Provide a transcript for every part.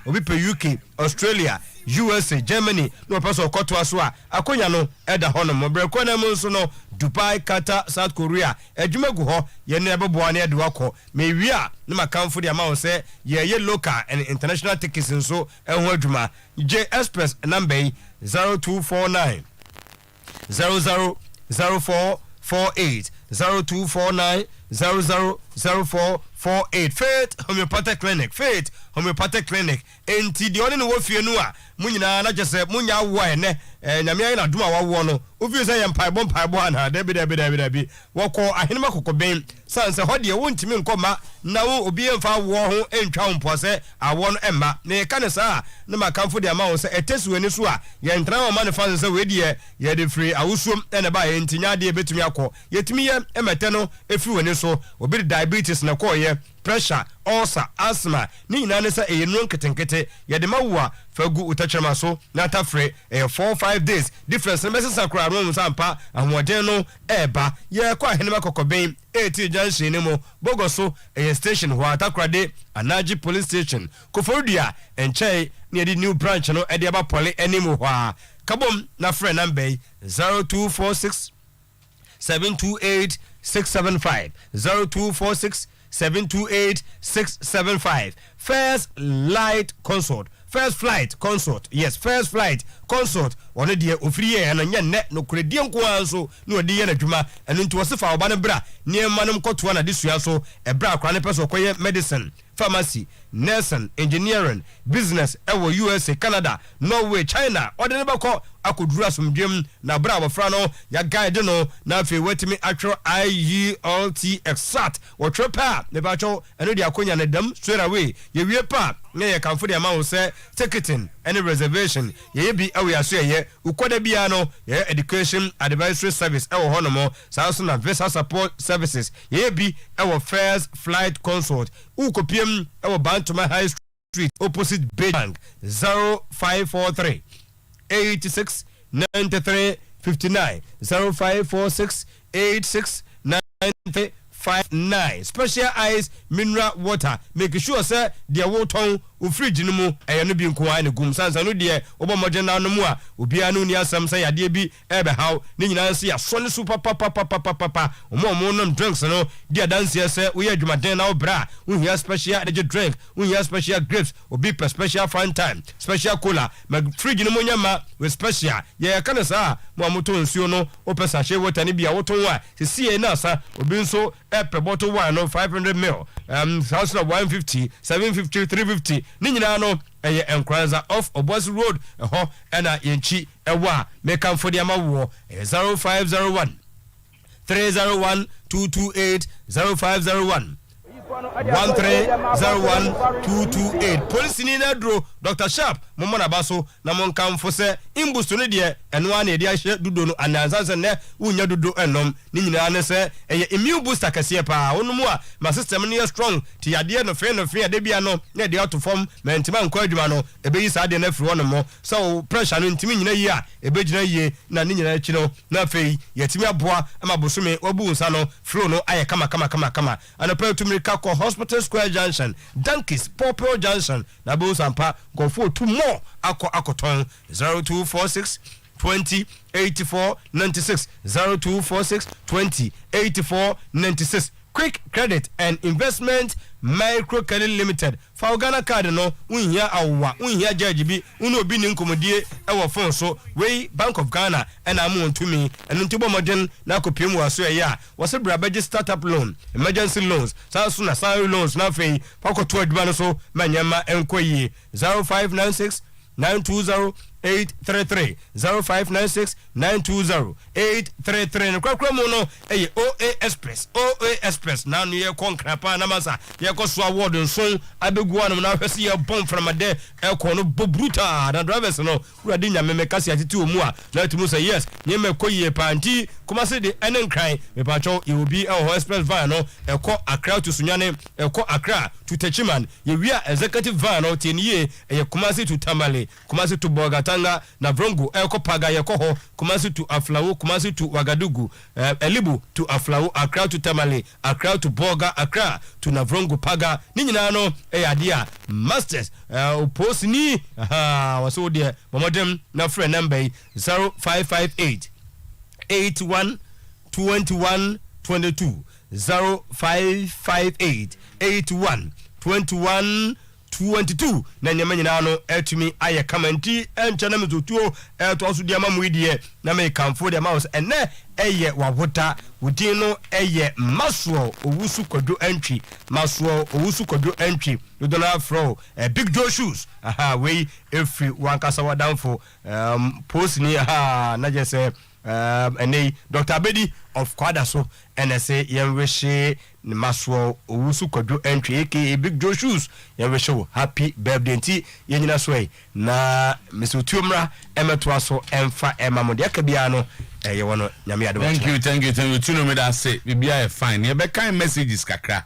obi pe UK Australia USA Germany no person koto aso a akonya no eda ho no mobreko na mu nso no Dubai Qatar South Korea adwuma gu ho ye ne beboa na ede wakọ me wi a na makamfo de ama wo se ye local and international tickets nso ehun adwuma J Express number 0249 000448 0249 000448 Faith Homeopathic Clinic enti de oni no wo fie no a munyina na jese munya wo ene nyame na duma wawo no ofi se ye mpaebo ana debi woko ahenema kokoben sanse hode wontimi nkoma na wo obi emfa wo ho entwa mpo se awo no emma na ka ne sa na makamfo de ama wo se etesu ani so a ye ntra wo man fa se we de ye de free awusuom ene ba ye ntinya de betumi akọ yetimi ye emete no efi woni so obi diabetes na ko ye pressure ulcer asthma ni nyina ne sa eyenu nketenkete ye de mawo fagu utachama so na tafre 4-5 days difference message sakura ro sampa ahwoden no eba ye kwa henema kokoben 80 junction ni mo bogoso station ho atakrade Anaji police station koforudia enchei ne di new branch no e de aba pole enimu ho kabom na frɛ number 0246 728 675 0246 728 675 First flight consult yes first flight consult one de ofiri ye na nya ne no kredie nko anso na odi ye na dwuma eno nti wosifa oba ne bra ne manum kotoa na desua so e bra akwa ne peso koye medicine pharmacy nursing engineering business ewo USA Canada Norway China ode ne bako akoduru asomdwem na bra abofra no ya guide no na afi wetimi atro IELT exact wotro pa ne ba cho eno de akonya ne dam straight away ye wie pa ne ye kanfo de ama wo se ticketing any reservation ye bi awe aso ye ukoda bia no ye education advisory service ewo honomo so na visa support services ye bi ewo first flight consult ukopiem ewo Bantama High Street opposite Bank 0543 86 93 59 0546 86 93 59 special ice mineral water make sure say the water o fridge no mu no bi nko an gum sansa no de obomoje na no mu a obi anu ni asam say ade bi ebe haw ni nyina nse ya so ne super papa omo no drinks no dia dance say we adwumaden na obra we special energy drink we special grapes obi per special fun time special cola mag fridge no mu nyama we special ye ka na sa mo amoto nsuo no o pesa she water ni bia woton a sie na sa obi nso per bottle wine no 500 ml 150 750 350 ni nyina no eye enkranza off Obos Road ho ena yenchi ewa make am for the amawo 0501 301 228 0501 1301-228 police ni na dro Dr. Sharp momo na baso na monkan fo se imbusto no de eno ana e de ahye dudo no anansa ne unya dudo enom ni nyina ne se eye immune booster kase pa onumu a ma system ne strong ti yade no fe ade bia no na de out form mentima nko adwuma no ebeyi sa de na firi wono mo so pressure no ntimi nyina yi a ebegyina yi na ni nyina chi no na fei yetimi aboa ama bosome wabu nsa no flow no aye kama anopa tumrika ko Hospital Square Junction Donkeys Poplar Junction na bo sampa go for two more akoton 0246 20 84 96 0246 20 84 96 Quick Credit and Investment Micro Credit Limited Faugana card no unhia awwa unhia judge bi unu obi ni nkomodie ewo phone so we Bank of Ghana and amontumi enu ntibo modern na kopiem waso ya wose brabaje startup loan emergency loans sanso na salary loans na fei fakoto aduma no so manyama enkoyi 0596 920 833 0596 920 833 no kwakwa mu no eye OA Express na no ye konkrapa na masa ye ko so award nso abegu anum na hwese ye bom from ade e ko no bobruta na drivers no urade nya meme kasi atiti omu a na tumu say yes nye me koyie panti kuma se de enen kran me pacho e obi e ho express van no e ko Accra to Sunyane e ko Accra to Techiman ye wi executive van no tienie e kuma se to Tamale kuma se to Boga Katanga na Vrongo Eko Paga Yakoho Kumasi to Aflawo Kumasi to Wagadugu Elibu to Aflawo Accra to Tamale Accra to Boga Accra to Navrongo Paga Ninano Adia Masters post ni waso de Momodem na friend number 0558 81 21 22 0558 81 21 22 na nyama nyina no etumi aye kamanti enchana mezotuo to aso dia mamuidie na me kamfo dia mouse ene eye wawota wudin no eye Masuo Owusu Kodo entry Masuo Owusu Kodo entry do na fro big Joe shoes we every one kasa wadan for post ni na je say and Dr. Abedi of Kwadaso NSA Yenwishe Masuo Owusu Kodo entry aka Big Joe shoes Yenwishe happy birthday nti yenyina sway na Mr. Otuomra emetwaso emfa emamodia kabia no yewono nyame ade. Thank you tuno me da say bibia fine ye be kind messages kakra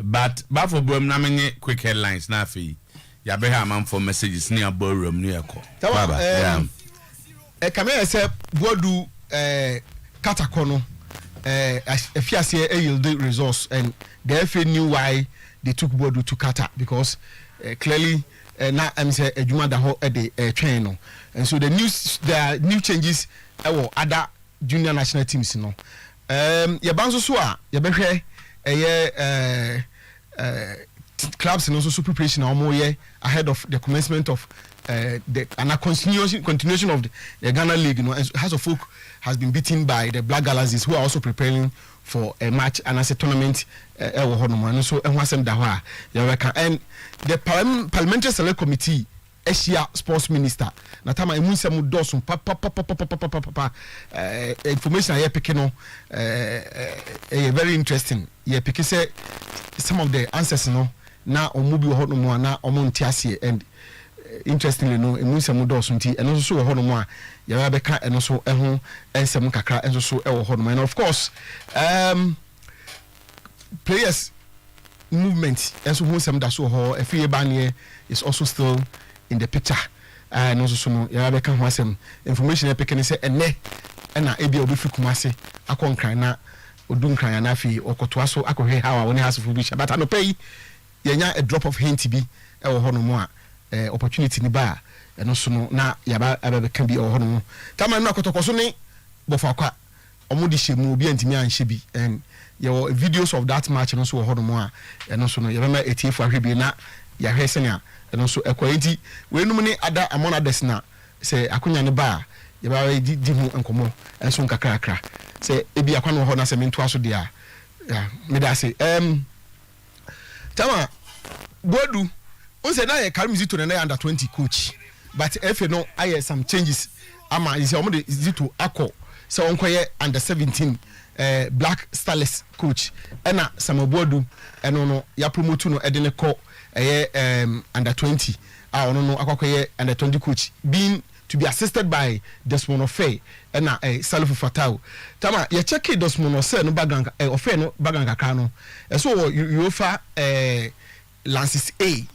but for boom na menye quick headlines na afi ya be ha man for messages ni aborum ni eko baba kamera say bodu katakono efiase yield resource and the FA knew why they took bodu to Qatar because clearly na am say adwuma da ho the train no and so there are new changes other junior national teams no ye banzo so a ye behwe clubs and also super preparation ahead of the commencement of the continuation of the Ghana League, you know, and House of Folk has been beaten by the Black Galaxies, who are also preparing for a match and as a tournament. So and the Parliamentary Select Committee, Asia Sports Minister, Natama Emunsamu Dawson, information I picking very interesting. Yeah, because some of the answers, you know, now Omubi Honomo na Omontiasi and interestingly no Emunsamu Dawson and also Honomo, Yarabeka and also Ehon and Samu Kakra and also Honomo. And of course, players movement and so Musam Daso Ho, a free banier is also still in the picture. And also so Yarabeka was some information I picking say and ne and na ebi obi fikumase akon kran na odun kran na fi okotwaso akohwe hawa woni has fu bi but anopai yenya a drop of hint bi e wo hono mo a opportunity ni ba eno so no na yaba abeka bi e wo hono mo tama na kotokoso ni bofa kwa omudi shemu obi antimi anhye bi and your videos of that match no so wo hono mo a eno so no yaba ma etiefu ahwe na ya hwe senia eno so ekwenti we num ni ada amona desna se akonya ne ba yaba di hu enkomo enso nkakrakra se ebi akwa no ho na se mento aso dia ya me da se tama bodu on say na ye Karim Zito na under 20 coach but if you know I some changes ama is omo de Zito akọ se onkoye under 17 Black Starlets coach ena Samabodu eno no ya promote no edene ko under 20 ono no akwakoye under 20 coach being to be assisted by Desmond Ofe and Salifu Fatau. Tama ye check Desmond Ofe no background Ofe no background kakra no. So you offer Lances A.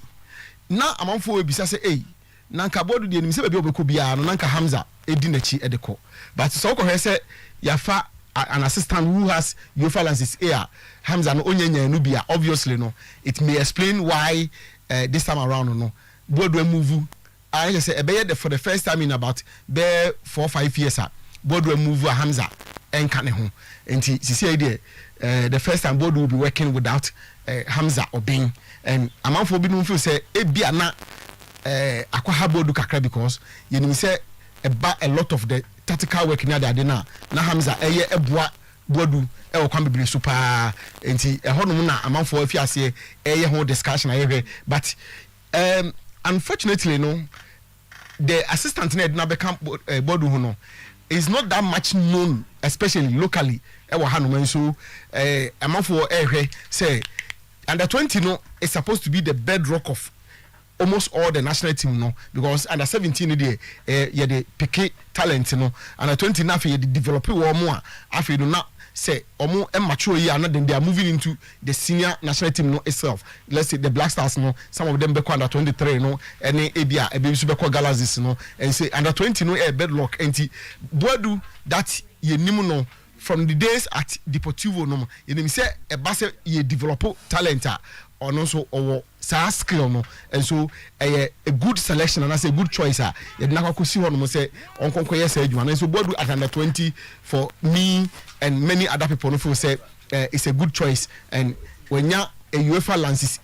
Na amanfo we bisa say A. Na nka bodu de ni se be obeko bia no na nka Hamza edi nachi edeko. But so ko say yafa an assistant who has Yofa Lances A. Hamza no onyanya no bia obviously no. It may explain why this time around no. Bodu move I just say for the first time in about 4 or 5 years Bodu move Hamza and Kanehu and see idea the first time Bodu will be working without Hamza or Bing and amount for being feel say ebia na akwaha Bodu kakra because you know say about a lot of the tactical work na dey na Hamza eboa Bodu e kwa bibiri super enti ehonum na amount for afiase ho discussion aye but unfortunately, no, the assistant na become bodu no is not that much known, especially locally. So, amount for say under 20 no is supposed to be the bedrock of almost all the national team no because under 17 the pick talent no under 20 na fe develop more afi no na say omo mature year and then they are moving into the senior national team no itself. Let's say the Black Stars no, some of them be under 23 no, any ABA e be so be Galaxies no, and say under 20 no bedlock enti boadu that ye nimu no from the days at Deportivo no ye nim say e ba say ye develop talent or also or sa skill no, and so a good selection and I say good choice ye na kwa si ho no say onkonko yes adwuma and so boadu at under 20 for me and many other people no feel say it's a good choice, and when you a UEFA Lances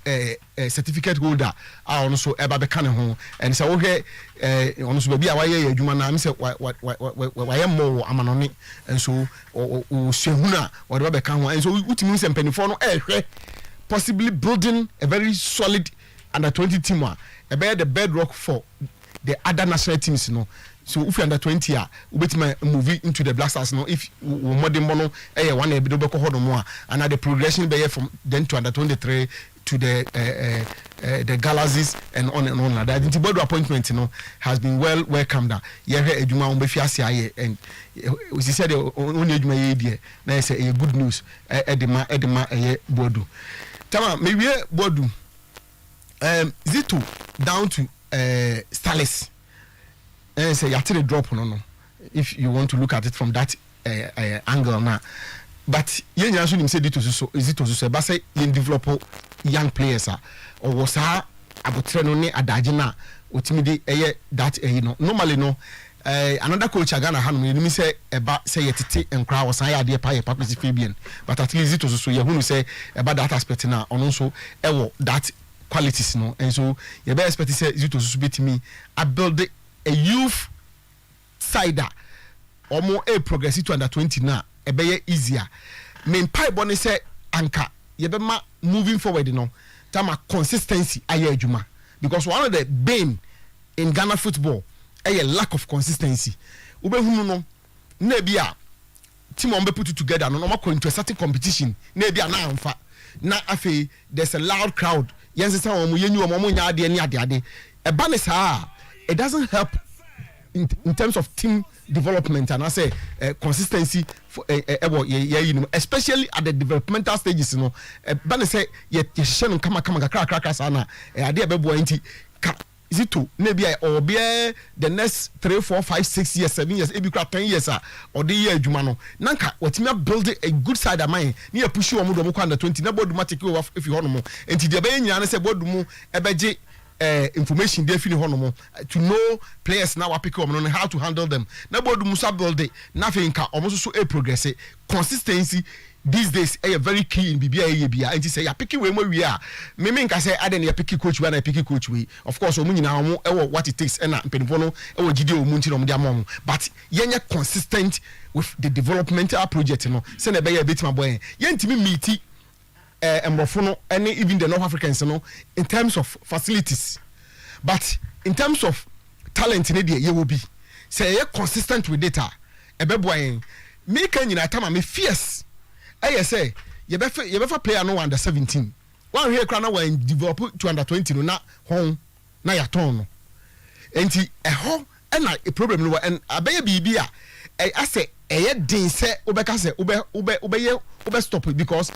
a certificate holder also eba be kan ho and say okay on so be awaye adwuma na me say why more amanoni and so o sehuna o de be kan ho and so utimi say mpanifo no ehwe possibly building a very solid under 20 team be the bedrock for the other national teams no. So if you under 20 we bet my movie into the Black Stars no if modern mono one e be do ko hodo mo and the progression be from then to under 23 to the Galaxies and on like that. The board appointment has been well welcomed. Yeah, eduma on be fiase aye and we said only eduma ye die na say good news edema bodu. Tama maybe bodu Zito down to Stalis. And say you the drop no if you want to look at it from that angle now, but you also need say is it also say but say you develop young players or was abotre no ne adaje na otimide that normally no another coach Ghana hanu you say eba say yetete enkra was san ade pa Patrice Fabian, but at least it also so you who say about that aspect na also that qualities no, and so you be expect say it also be me I build a youth side or more a progressive to under 20 now a be easier main pipe bonne say anchor you be moving forward tama consistency aye juma, because one of the bane in Ghana football a lack of consistency ube hunu no na bia team on be put it together no go into a certain competition na bia na amfa na afi there's a loud crowd yense say omo yenyu omo nya ade ni ade e ba ne saa it doesn't help in terms of team development and I say consistency for especially at the developmental stages but say ye shenu kama kaka sana ade bebo enti is it to maybe or be the next 3 4 5 6 years 7 years e be 10 years or the year adwuma no nanka watimi build a good side of mine ne push you omo kwa under 20 na bodu matic if you hono mo enti de be nyina ne say bodu mu ebeje information there fini hono to know players now we pick up on how to handle them na bodu musa build it nothing ka almost so a progress consistency these days very key in bibia and say ya pick we we are me nka say aden ya pick coach we na pick coach we of course omu nyina omo what it takes na mpenipo no gide omu nti no de amom but yenye consistent with the developmental project no say na be ya betima boy yentimi meet and even the North Africans in terms of facilities, but in terms of talent in India you will be say you're consistent with data ebeboy me can you time me fierce say you better player no under 17 one here crana when develop to under 20 no na home na ya turn no enti and a problem no and abeye bibia I say din say obeka say obe stop it because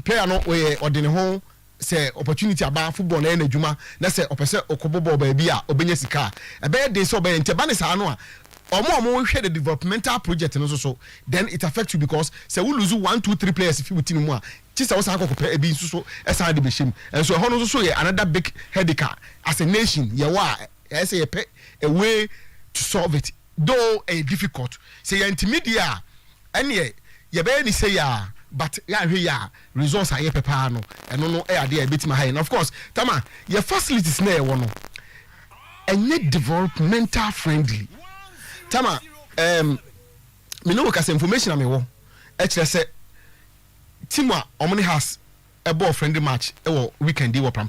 player no we ordine ho say opportunity about football na adwuma na say opese okobobo ba bia obenye sika be dey so be nteba ne sa no a omo hwe the developmental project no so then it affects you because say we lose 1 2 3 players if you team mu a chisa wo sa akokopɛ ebi so esa de be shim and so hono so ye another big headache as a nation ye wa say a way to solve it though difficult say your intermediate any ye be ni say ya but ya results are pepper no and no ade a bit my high and of course tama your facilities na e wo no enye developmental friendly tama me no ka information am e wo e kire say team a omni has a ball friendly match e wo weekend e wo pram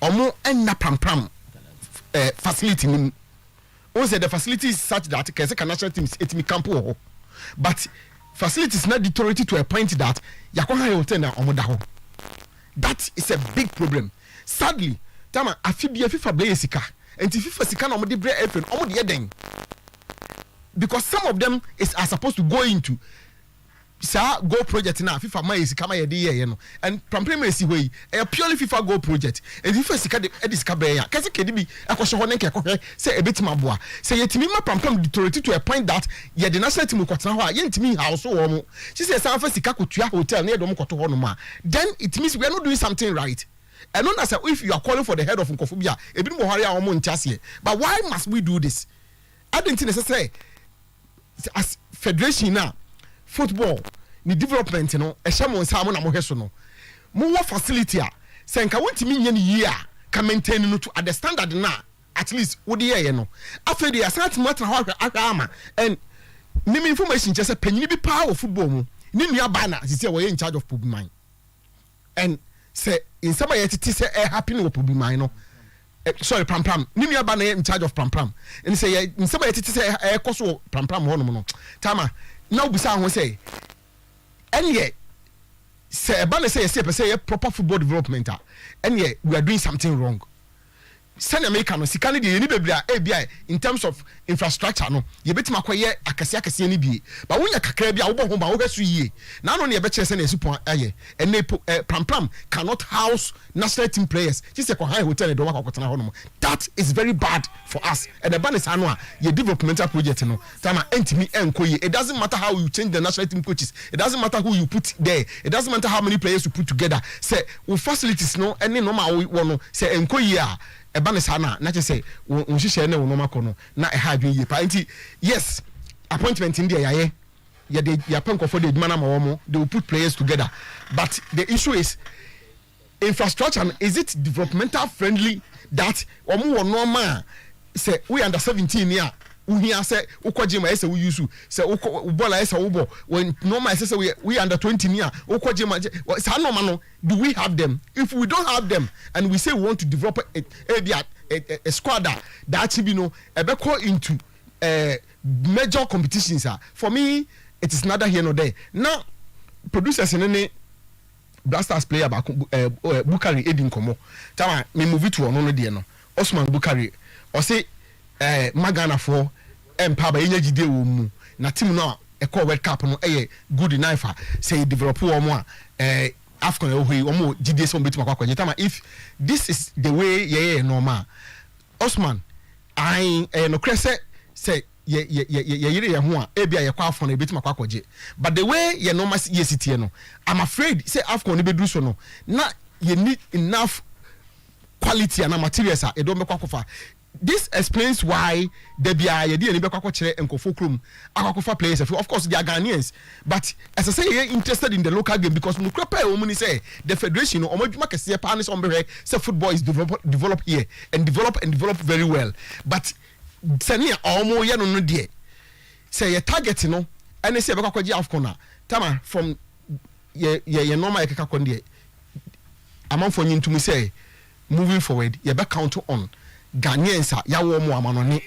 omo enna pram facility ni o say the facility is such that kese national teams etimi camp wo but facilities not deteriorate to a point that yakwaha hotel na omoda ho. That is a big problem. Sadly, tama afibia FIFA play sika. Enti FIFA sika na omode bre airplane omode yeden. because some of them are supposed to go into go project now FIFA ma kama ye dey here no and Prampram see way a purely FIFA go project and FIFA sika de sika be ya kase kedi bi akosho ho ne nke kohwe say ebetima boa say yetimi ma Prampram deteriorate to a point that ye the national team kwotena ho a ye ntimi house wo mo she say san fa sika kotua hotel na ye do mo kwoto ho no ma then it means we are not doing something right. And not as if you are calling for the head of Nkofobia ebi mo hare a mo ntiase but why must we do this? I didn't necessarily as federation now football ni development no ehye mo nsa mo na mo hweso no mo wo facility a se nka wontimi nya ni yi a ka maintain no to at the standard na at least wo de ye no after the asant matter how ama and nimi information just say panyin bi power of football mu ni nua ba na sisi we in charge of Pubiman and say in some way it is happen with Pubiman no sorry Prampram ni nua ba na in charge of Prampram and say in some way it is koso Prampram ho no tama now bisa ho say and say about say proper football development and we are doing something wrong. Send America no sikani de ni bebra ABI in terms of infrastructure no ye betima kwaye akase ni bi but wonya kakra bia wo bo ba wo hweso yie na no ne ye be kire se na esupon aye and Prampram cannot house national team players just say high hotel e do wakotena ho no that is very bad for us and the ban is anu a ye developmental project no time entimi enkoye it doesn't matter how you change the national team coaches, it doesn't matter who you put there, it doesn't matter how many players you put together say with facilities no any normal we no say enkoye a ebane sana na say unhihye na wo makono na e ha adwen ye pa nti yes appointment in there ya de ya penko for the adwuma ma wo they will put players together but the issue is infrastructure. Is it developmental friendly that omo wo normal say we under 17 here uhia say ukojima ese we use say bola ese wo bo when normal say we under 20 here ukojima say no do we have them? If we don't have them and we say we want to develop a squad that should be no ebeko into major competitions for me it is neither here nor there. Now producers in Blasters player back Bukari Edin Komo tama me move to ono no de no Osman Bukari o say Magana for empower enya gide wo mu na team no e call World Cup no good enough say develop wo mo Afcon omo gide so betima kwa kwa tama if this is the way ye normal Osman I no krese say ye yire ye ho a ebia ye kwa Afcon e betima kwa kwaje but the way ye normal ye sitie no I'm afraid say Afcon e bedru so no na ye need enough quality and materials e don be kwa kofa. This explains why the BIA ye dey kwa kire enkofo krom akwakofa players of course they are Ghanaians but as I say you're interested in the local game because no crap e say the federation no omadwuma kese pa ne so mbere say football is develop here and develop very well but senia omo ye no de say your target no ene say be kwa kwaji Afcon na tama from ye normal ye kaka kon de amanfo nyintumi say moving forward ye be count on Ghanaians ya wo mo amanone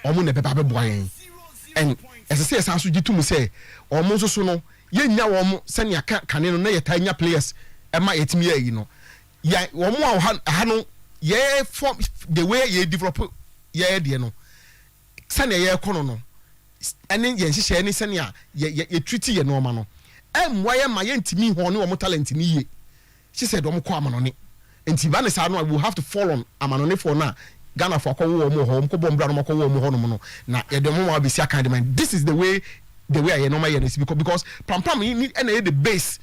omo ne beba be boyen and as I say asanso gitu mu say omo so no ye nya wo mo sane aka kane no na ye tanya players e ma yetimi yi no ya wo mo ha no ye form the way ye develop ye de no sane ye kono no ene ye nhihye ene sane ye treat ye no ma no emwa ye ma ye ntimi ho ne wo mo talent ni ye she said wo mo ko amanone enti ba ne sa no we have to fall on amanone for na Ghana for ko wo mo ho ko bombra no ko wo mo ho no no na ye de mo ma be sia kind man. This is the way I normal here because Prampram need the base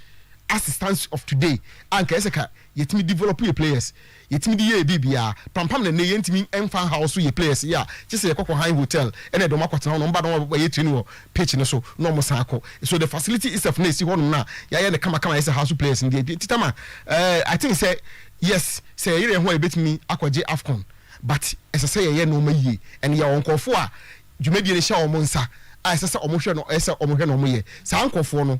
assistance of today and keseka yetimi develop your players yetimi di ye bibia Prampram na yentimi enfan house your players ya just say kokko high hotel and do makwata no mba do ye training wo pitch no so no mo sanko so the facility itself na si ho no na ya ye the kama yes house players in the titama I think say yes say you ho ebetimi akwaje Afcon but as I say ye no mayi and ya onkofo a dwumadi ne sha omo nsa as I say omo hwe no ese omo hwe no omo ye sa onkofo no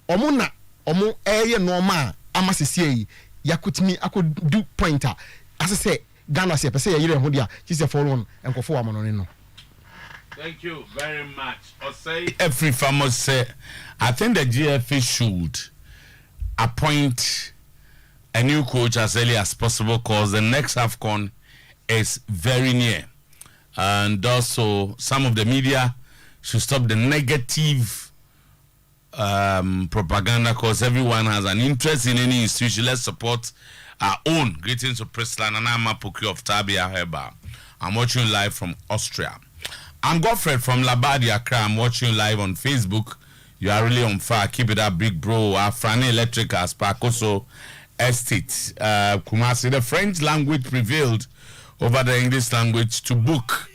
omo na omo eye normal amasese yi yakutimi akodu pointer as I say Ghana say pese ye ho dia chi say follow on enkofo amanone no. Thank you very much. I say every farmer say I think the GFA should appoint a new coach as early as possible because the next AFCON is very near. And also some of the media should stop the negative propaganda, because everyone has an interest in any institution. Let's support our own. Greetings to Priscilla and I'm Apoki of Tabia Heba. I'm watching live from Austria. I'm Godfred from Labadi, Accra. I'm watching you live on Facebook. You are really on fire. Keep it up, big bro. Afrani Electric as Pacoso Estate. Kumasi, the French language prevailed over the English language to book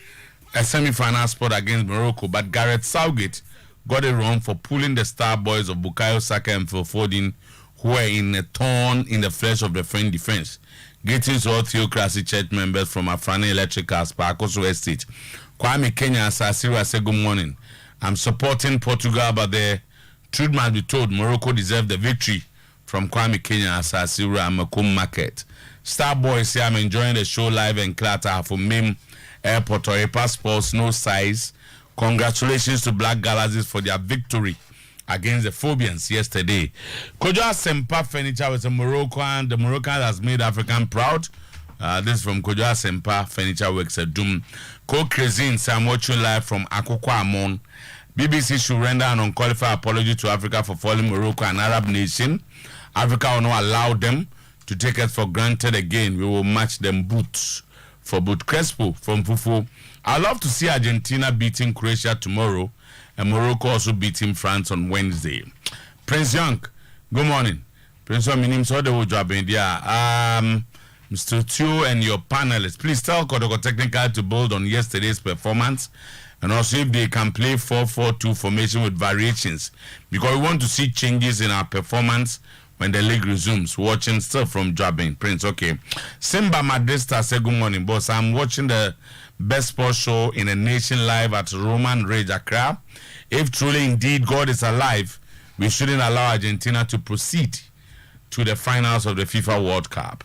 a semi-final spot against Morocco, but Gareth Southgate got it wrong for pulling the star boys of Bukayo Saka and Phil Foden, who were in a thorn in the flesh of the French defense. Greetings to all Theocracy Church members from Afrani Electric as Pacoso Estate. Kwame Kenya Asasiru say good morning. I'm supporting Portugal, but the truth must be told, Morocco deserved the victory from Kwame Kenya Asasiru and Makum Market. Star Boys say I'm enjoying the show live and Clatter from Mim Airport Oyerepa Sports, no size. Congratulations to Black Galaxies for their victory against the Phobians yesterday. Otuo Acheampong Furniture with a Moroccan. The Moroccan has made African proud. This is from Otuo Acheampong Furniture Works at Doom. Co-Crazine, I'm watching live from Akoko Amon. BBC should render an unqualified apology to Africa for falling Morocco, an Arab nation. Africa will not allow them to take us for granted again. We will match them boots for boot. Crespo from Fufu. I'd love to see Argentina beating Croatia tomorrow and Morocco also beating France on Wednesday. Prince Young, good morning. Prince Young, my name is Mr. Otuo and your panelists, please tell Kodoko Technical to build on yesterday's performance and also if they can play 4-4-2 formation with variations, because we want to see changes in our performance when the league resumes. Watching still from Joabin. Prince, okay. Simba Madesta say good morning, boss. I'm watching the best sports show in a nation live at Roman Rage Accra. If truly indeed God is alive, we shouldn't allow Argentina to proceed to the finals of the FIFA World Cup.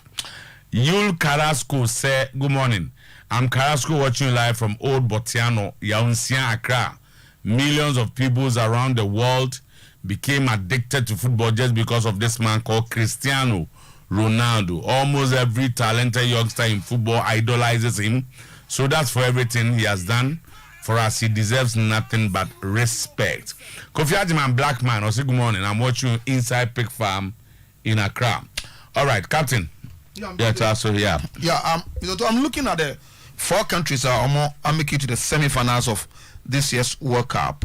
Yul Carrasco say good morning. I'm Carrasco watching live from Old Botiano, Yaunsia, Accra. Millions of people around the world became addicted to football just because of this man called Cristiano Ronaldo. Almost every talented youngster in football idolizes him. So that's for everything he has done for us. He deserves nothing but respect. Kofi Ajiman Black Man, also good morning. I'm watching inside Pig Farm in Accra. All right, Captain. I'm looking at the four countries that are making it to the semi-finals of this year's World Cup.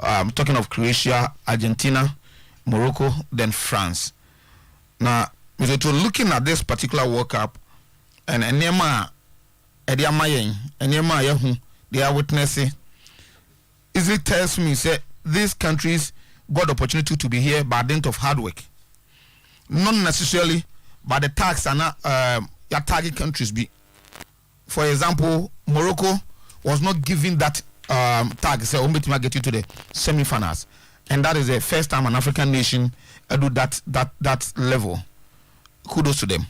I'm talking of Croatia, Argentina, Morocco, then France. Now, looking at this particular World Cup, and they are witnessing, it tells me that these countries got the opportunity to be here by dint of hard work. Not necessarily by the tax and your target countries be. For example, Morocco was not given that tag, say, to get you to the semi-finals, and that is the first time an African nation do that level. Kudos to them.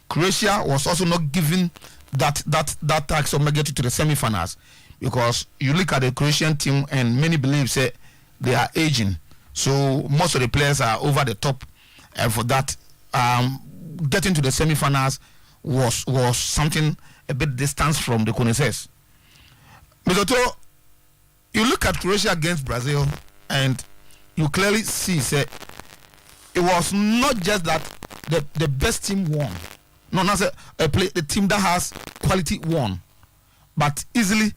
Croatia was also not given that tag, so get you to the semi-finals, because you look at the Croatian team and many believe say they are aging, so most of the players are over the top, and for that getting to the semi-finals was something a bit distance from the connoisseurs. Mr. Otuo, you look at Croatia against Brazil and you clearly see say it was not just that the best team won. No, not the team that has quality won, but easily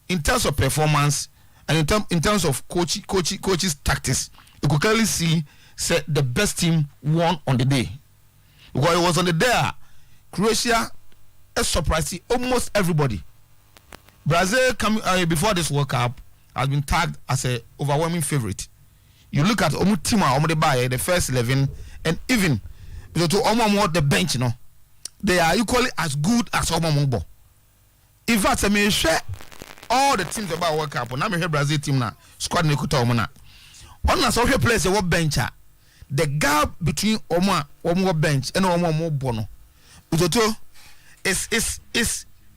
in terms of performance and in terms of coaches tactics, you could clearly see say the best team won on the day. Because it was on the day Croatia is surprising almost everybody. Brazil before this World Cup has been tagged as an overwhelming favorite. You look at the first 11, and even to the bench, they are equally as good as Omambo. In fact, I mean, share all the teams about World Cup. Now, I'm Brazil team now squad Nikuta Omana. On a social place, a bench. The gap between Oma bench and Oma Bono is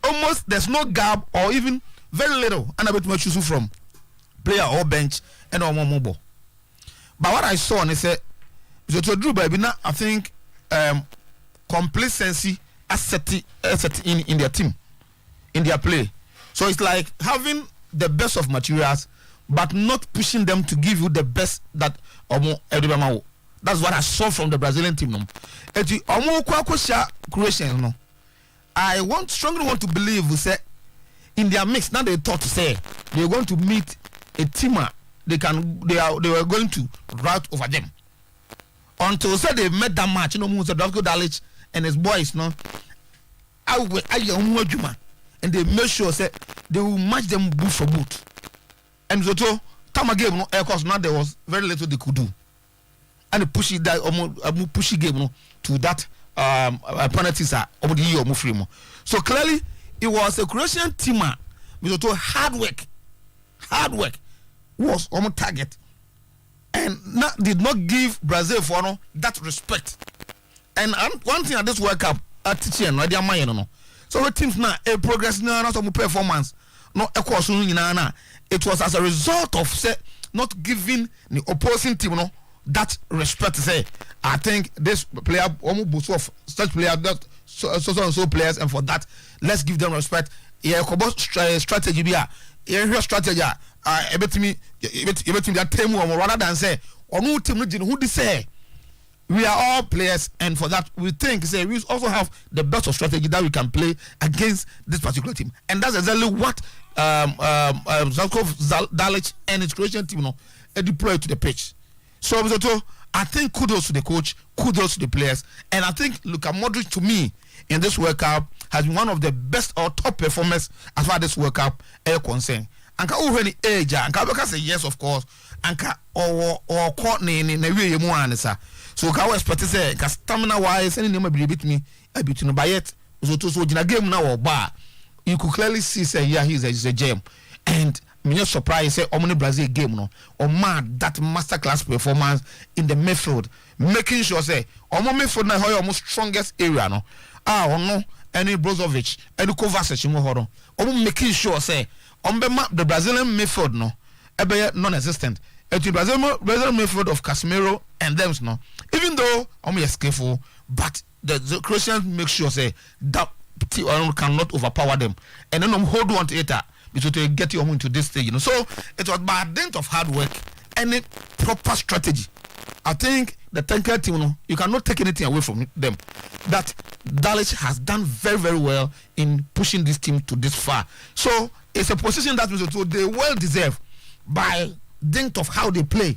almost, there's no gap or even very little. And I bet much choose from player or bench and Oma Mobo. But what I saw and I said, Drew baby, I think complacency asset in their team, in their play. So it's like having the best of materials, but not pushing them to give you the best that Omo. That's what I saw from the Brazilian team. No, Croatians. No, I strongly want to believe we say in their mix. Now they thought to say they're going to meet a teamer. They were going to rout over them until say they met that match. You know, Darko Dalic and his boys. No, and they made sure say they will match them boot for boot. And so time game, no, of course, now there was very little they could do. And they push it that pushy game, no, to that penalties are over the year or so clearly it was a Croatian teamer with hard work was on target and did not give Brazil for no that respect. And one thing at this World Cup teaching no dia man no. So the teams now a progress now not some performance no equals na it was as a result of say not giving the opposing team no that respect. Say I think this player almost of such players that so players, and for that let's give them respect. Yeah, strategy be a strategy ebetimi that team rather than say onu team who they say we are all players, and for that we think say we also have the best of strategy that we can play against this particular team, and that's exactly what Dalic and his Croatian team deployed to the pitch. So I think kudos to the coach, kudos to the players, and I think Luka Modric to me in this World Cup has been one of the best or top performers as far as this World Cup is concerned. Anka uheni age, anka beka say yes of course, anka or court ne way mu anisa. So ka we expect say ka stamina wise any name be bit me abitunu bayet so jina game na or bar. You could clearly see say yeah he's a gem. And me not surprised say Omni Brazil game no or mad that masterclass performance in the midfield, making sure say Omo midfield na how almost strongest area no no any Brozovic any Kovacic mo horo Omo making sure say the Brazilian midfield no ebe non-existent. The Brazilian midfield of Casemiro and them no, even though Omo is careful, but the Croatians make sure say that cannot overpower them, and then hold on to it to get you into this stage. So it was by dint of hard work and a proper strategy. I think the Tanker team, you cannot take anything away from them. That Dalic has done very, very well in pushing this team to this far. So it's a position that they well deserve by dint of how they play,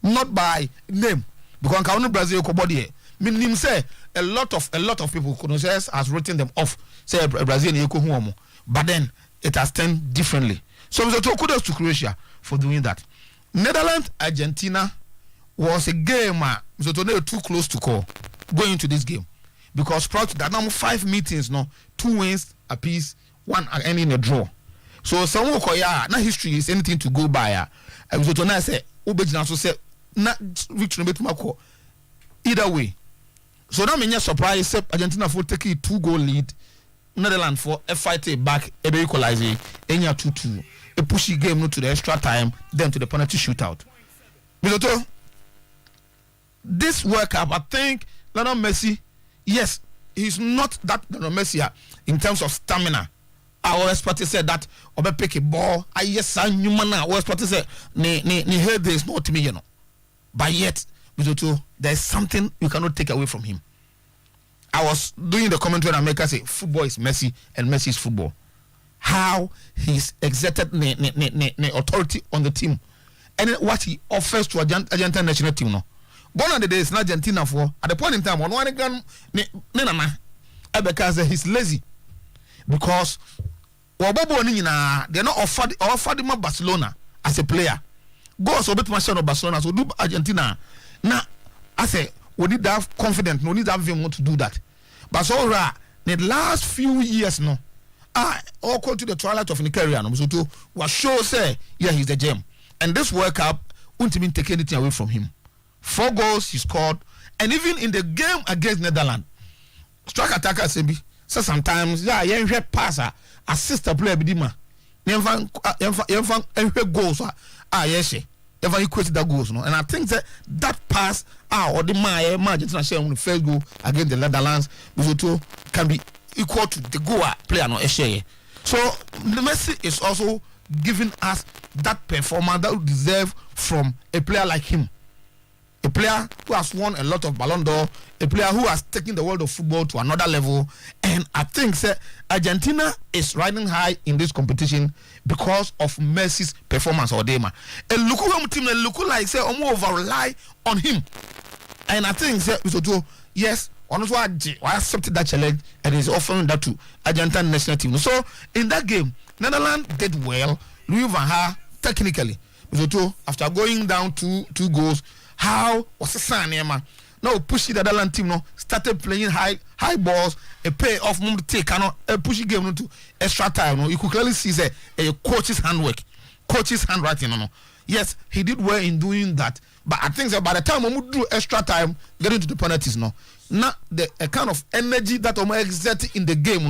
not by name. Because Kaunu Brazil body, meaning say a lot of people could say has written them off. Say Brazil, but then it has turned differently. So kudos to Croatia for doing that. Netherlands, Argentina was a game too close to call going into this game because prior to that now 5 meetings, 2 wins apiece, 1 ending a draw. So some na history is anything to go by. I was to say say not victory either way. So now me surprise Argentina for taking 2-goal lead. Netherlands for a fight back, a equalizer, any 2-2, a pushy game to the extra time, then to the penalty shootout. Miloto, this World Cup, I think Lionel Messi, yes, he's not that Lionel Messi in terms of stamina. Our expert said that Obe pick a ball. Yes, I knew man. Our expert said ni head there is not me, But yet, Miloto, there is something you cannot take away from him. I was doing the commentary and America say football is Messi and Messi is football. How he's exerted authority on the team and what he offers to Argentina national team. No, gone are the days in Argentina for at the point in time on one gun because he's lazy because they're not offered him Barcelona as a player. Go so bit much of Barcelona so do Argentina. Now I say we need to have confidence. We need to have him to do that. But so the last few years, all come to the twilight of the career. So to was sure say, yeah, he's the gem. And this World Cup won't even take anything away from him. 4 goals he scored, and even in the game against Netherlands, strike attacker Sebi. So sometimes, yeah, passer, assist a player bidima. Goals yes. Ever equate that goals, and I think that pass or the Argentina share on the first goal against the Netherlands can be equal to the goal player no share. So the Messi is also given us that performance that we deserve from a player like him. A player who has won a lot of Ballon d'Or, a player who has taken the world of football to another level. And I think Argentina is riding high in this competition because of Messi's performance or Dema. And look at team and look like almost over rely on him. And I think yes, honestly, I accepted that challenge and is offering that to Argentine national team. So in that game, Netherlands did well. Louis van Gaal technically, after going down two goals. How was the sign, man? Now push the Netherlands team started playing high balls, a pay off move to take a push game into extra time. You could clearly see a coach's handwork, coach's handwriting. Yes, he did well in doing that, but I think by the time we do extra time, getting to the penalties, now the kind of energy that we exerted in the game,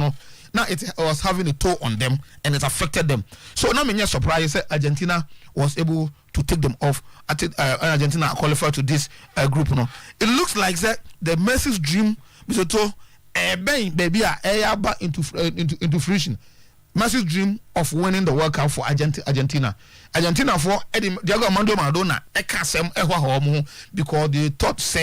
now it was having a toll on them and it affected them. So now I'm surprised Argentina was able to take them off. I think Argentina qualified to this group. It looks like the Messi's dream into fruition. Messi's dream of winning the World Cup for Argentina. Argentina for Diego Armando Maradona because they thought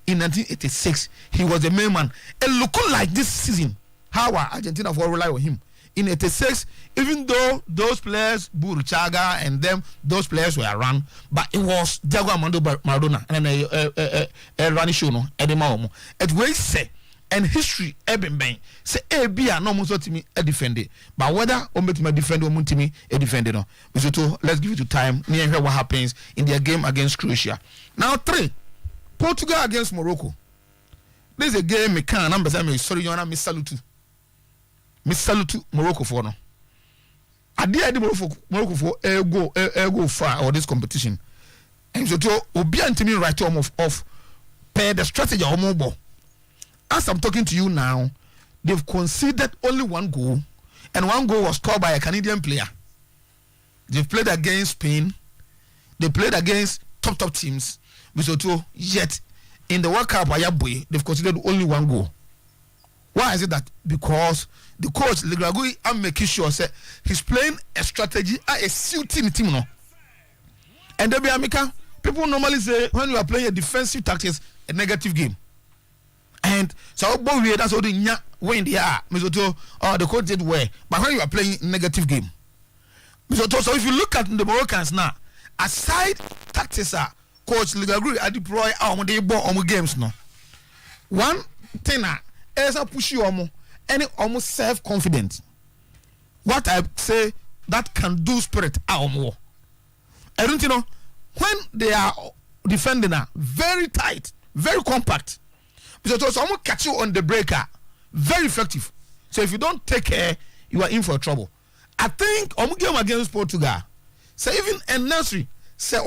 in 1986 he was the main man. It looked like this season how Argentina for rely on him. In 86, even though those players, Burruchaga and them, those players were around, but it was Diego Armando Maradona and then Rani Shono, Edema It will say, and history, Eben Bang, say, Bia, no Muso to me, a defender. But whether Ometime defend or Muntimi, a defender, no. Let's give it to time, near hear what happens in their game against Croatia. Now, 3, Portugal against Morocco. There's a game, me can't, I'm sorry, you're not Miss Salutu. Miss Salutu Morocco for no. I did Morocco for go far or this competition. And so to Obi and Timmy right off pair the strategy or mobile. As I'm talking to you now, they've conceded only 1 goal, and 1 goal was scored by a Canadian player. They've played against Spain, they played against top teams, yet in the World Cup they've conceded only 1 goal. Why is it that? Because the coach Legragui I'm making sure he's playing a strategy a suiting team and there be America people normally say when you are playing a defensive tactics a negative game, and so that's all the when they are the coach did well, but when you are playing negative game, so if you look at the Moroccans now, aside tactics coach Legragui I deploy our games no one thing is a push you any almost self-confident. What I say that can do spirit more. I don't when they are defending very tight, very compact. Because someone catch you on the breaker, very effective. So if you don't take care, you are in for trouble. I think game against Portugal. So even a nursery say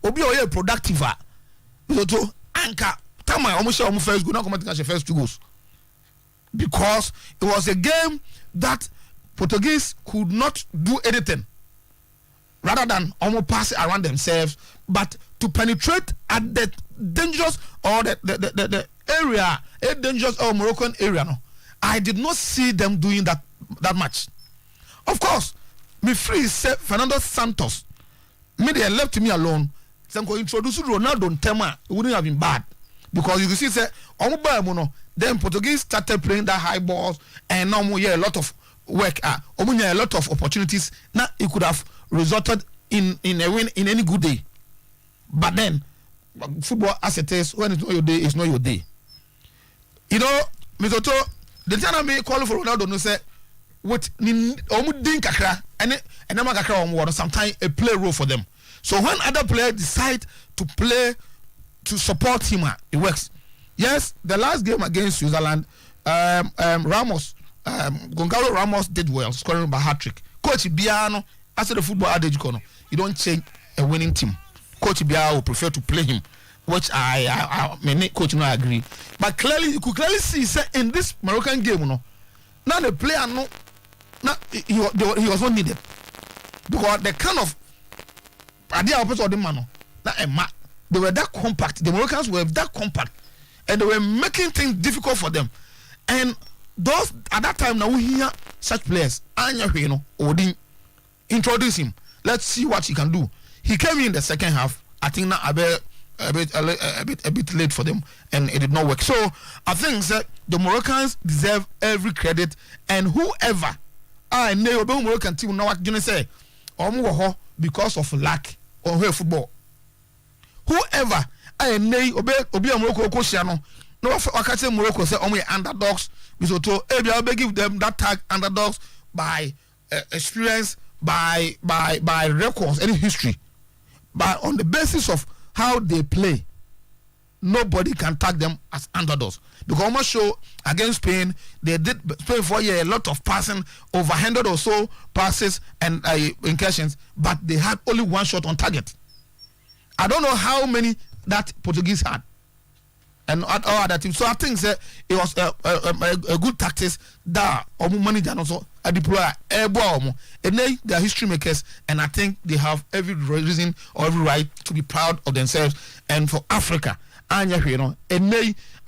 obi productive. Because anchor time almost first go now come to first 2 goals. Because it was a game that Portuguese could not do anything rather than almost pass around themselves, but to penetrate at the dangerous or the area, a dangerous or Moroccan area. No, I did not see them doing that much. Of course, me free said Fernando Santos. Me they left me alone. Then go introduce Ronaldo and Tema. It wouldn't have been bad because you can see say then Portuguese started playing that high balls, and now we a lot of work. A lot of opportunities. Now it could have resulted in a win in any good day. But then football as it is, when it's not your day, it's not your day. Mizoto, the time I call for Ronaldo no say what kakra and sometimes a play role for them. So when other players decide to play to support him, it works. Yes, the last game against Switzerland, Gonzalo Ramos did well, scoring by hat-trick. Coach Biano, after the football adage, you don't change a winning team. Coach Biano will prefer to play him, which I may coach not agree. But clearly, you could clearly see in this Moroccan game, now the player he was not needed because the kind of idea of the man, they were that compact. The Moroccans were that compact. And they were making things difficult for them. And those at that time now we hear such players Odin introduce him. Let's see what he can do. He came in the second half. I think now a bit late for them, and it did not work. So I think that the Moroccans deserve every credit, and whoever I know the Moroccan team now what you say, because of lack on her football. Whoever I know obi Morocco Koshiano, no I can say Morocco say only underdogs. So to maybe give them that tag underdogs by experience, by records, any history, but on the basis of how they play, nobody can tag them as underdogs. Because almost show against Spain, they did Spain for a lot of passing, over 100 or so passes and incursions, but they had only one shot on target. I don't know how many that Portuguese had, and all other teams. So I think that it was a good tactics that manager also deploy and they are history makers, and I think they have every reason or every right to be proud of themselves. And for Africa, and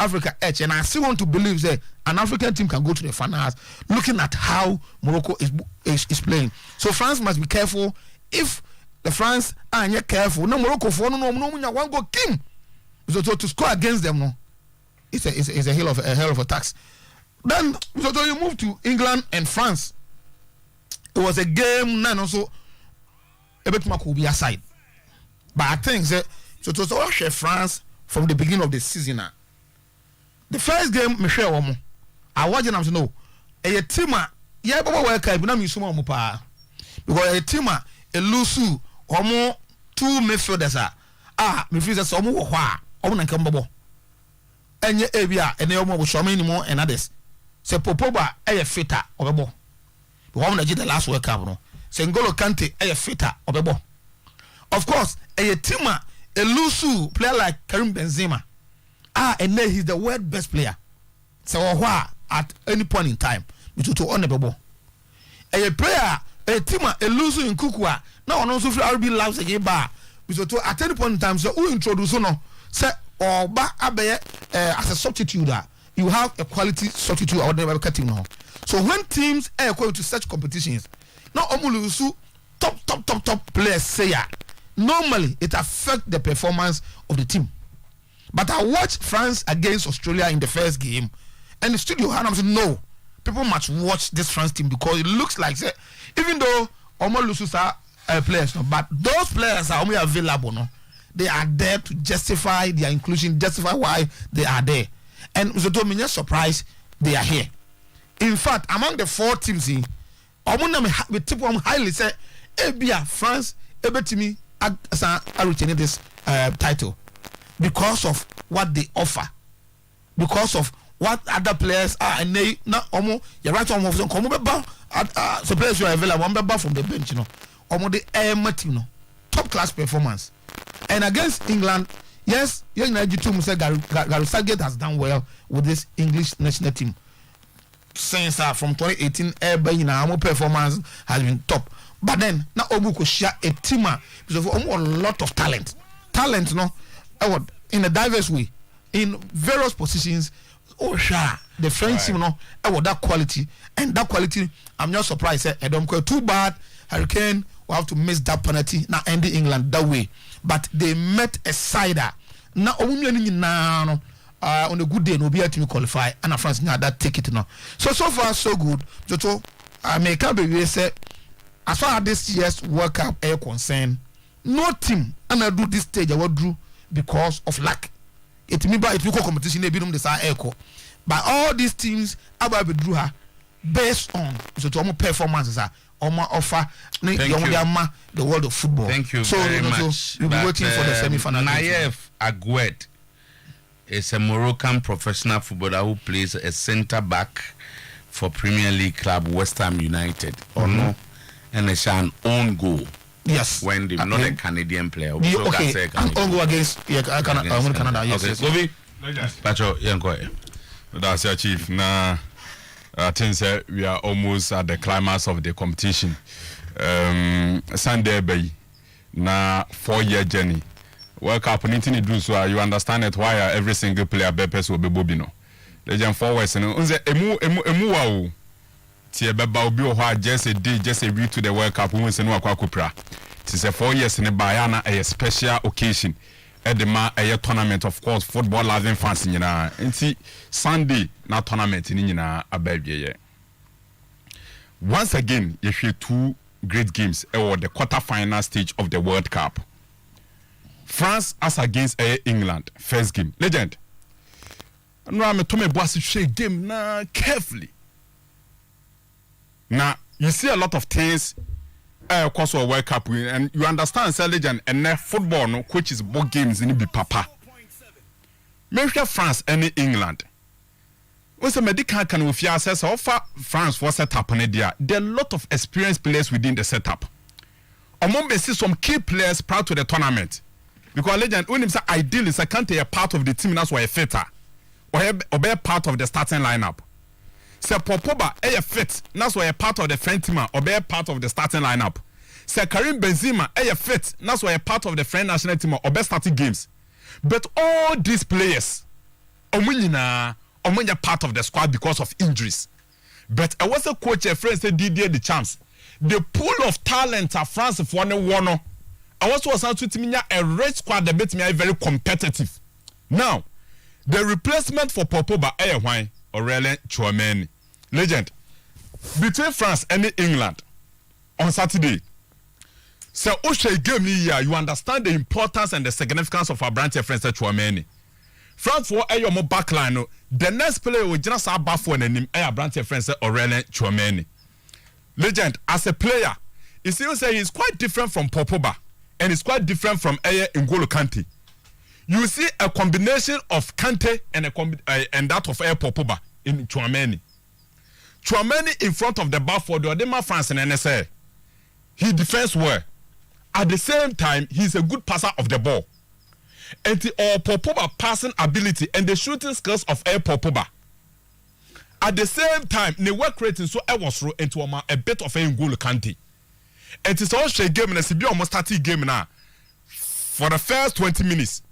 Africa edge, and I still want to believe that an African team can go to the finals looking at how Morocco is playing. So France must be careful. If the France are not careful, no Morocco for no one go Kim. So to score against them, no, it's a hell of a tax. Then so you move to England and France. It was a game none also a bit more could be aside. But I think that so to watch France from the beginning of the season. The first game, Michelle Womo, I want them to know a team, yeah, but work I be so much because a team a lusu or 2 midfielders midfielders or more and come and ye ebia and they almost show me anymore and others. Say Popoba a fitter of a ball. The woman that did the last World Cup, no. Say N'Golo Kante a fitter of a ball. Of course, a team a lusu player like Karim Benzema. And then he's the world best player. So at any point in time, to honorable. A player, a team, a loser in Kukua. Now on also RB loves a bar. To at any point in time, so who introduce no say or abe as a substitute. You have a quality substitute or never cutting now. So when teams are going to such competitions, not only top players say normally it affects the performance of the team. But I watched France against Australia in the first game, and the studio had said, no, people must watch this France team because it looks like, even though almost loses are players, no, but those players are only available, no, they are there to justify their inclusion, justify why they are there. And so to me, not surprised they are here. In fact, among the 4 teams, with people highly say, France, to me, are retaining this title. Because of what they offer, because of what other players are, and they not almost you're right almost come over so players you are available from the bench, you know, almost the team, top class performance. And against England, yes, Nigeria say Gary Southgate has done well with this English national team since from 2018. Our performance has been top, but then now Obuko share a team because of a lot of talent, no. In a diverse way, in various positions, the French team, that quality, and that quality, I'm not surprised. I don't go too bad. Hurricane will have to miss that penalty now, ending England that way. But they met a sider. Now, on a good day, no be able to qualify, and France now that take it now. So far, so good. So, I may come be say, as far as this year's World Cup are concerned, no team, and I do this stage, I will do. Because of lack, it means by it competition they beat the echo. But all these teams about drew her based on so to performances are offer the world of football. Thank you so very much. You'll be waiting for the semi-final. Nayev Agouet is a Moroccan professional footballer who plays a centre back for Premier League club West Ham United. Or no, and it's an own goal. Yes. When they not a Canadian player. Okay. And on go against Canada. Yes. Okay. Gobi. Pacho, that's your chief. Now, I think we are almost at the climax of the competition. Sunday Bay, na 4-year journey. World Cup, anything you do so you understand it why every single player Bepes will be Bobino. Legend forwards and emu wow. tie beba obi o ho just a day just a week to the World Cup we say no akwa kopra ti say 4 years in Bayana a special occasion edema a tournament of course football loving fans nyina nti Sunday na tournament ni nyina abadwie. Once again you hear two great games or the quarter-final stage of the World Cup. France as against England first game. Legend. No, I'm to me boss shake game na carefully. Now you see a lot of things course of World Cup and you understand say legend and football no which is both games in be papa. Maybe France and England. Once a medical can with your says offer France for setup on there. There are a lot of experienced players within the setup. Among the some key players prior to the tournament. Because legend when him say ideally is I can't a part of the team that's why a fitter or be a part of the starting lineup. Say Popoba a fit that's why a part of the friend team or be a part of the starting lineup. Say Karim Benzema a fit that's why a part of the French national team or be starting games. But all these players Omunya part of the squad because of injuries. But I was a coach a friend said Didier the chance. The pool of talent at France for one. I also was out to me a red squad that bet me very competitive. Now, the replacement for Popoba why Aurelien Tchouameni. Legend. Between France and England on Saturday. So Oshe game here, you understand the importance and the significance of our branch friends Tchouameni. France for a more backline. The next player will just have back for an branch friends Aurelien Tchouameni. Legend, as a player, you see, you say he's quite different from Popoba and it's quite different from N'Golo Kante. You see a combination of Kante and and that of Popoba in Tchouameni. Tchouameni in front of the bar for the Odema France and NSA. He defends well. At the same time, he's a good passer of the ball. And the Popoba passing ability and the shooting skills of Popoba. At the same time, the work rating so I was through into a bit of N'Golo Kante. It is also a game and it's almost 30 game now. For the first 20 minutes,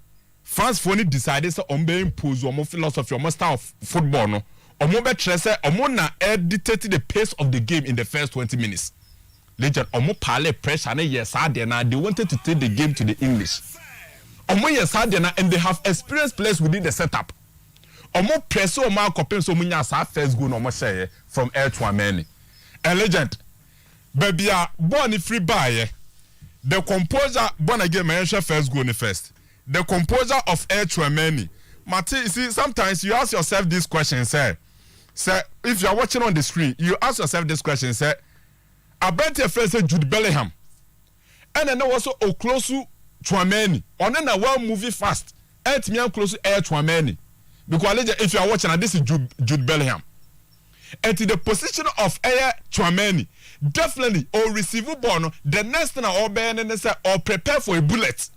France finally decided to impose more philosophy, more style of football, no, or more better say, or more na dictated the pace of the game in the first 20 minutes. Legend, or more parley pressure, and yes, they wanted to take the game to the English. Or more yes, and they have experienced players within the setup. Or more press or more copy so many as our first goal, no more say from Tchouameni. And legend, baby, born free buy. The composer born again, my first goal in the first. The composer of Tchouameni. Mati, you see, sometimes you ask yourself this question, sir. Sir, if you are watching on the screen, you ask yourself this question, sir. I bet your friend said Jude Bellingham. And then also Oklosu Tchouameni. On then a well movie fast. And me close to Tchouameni. Because if you are watching, this is Jude Bellingham. And to the position of Tchouameni, definitely or receive ball, the next thing I or prepare for a bullet.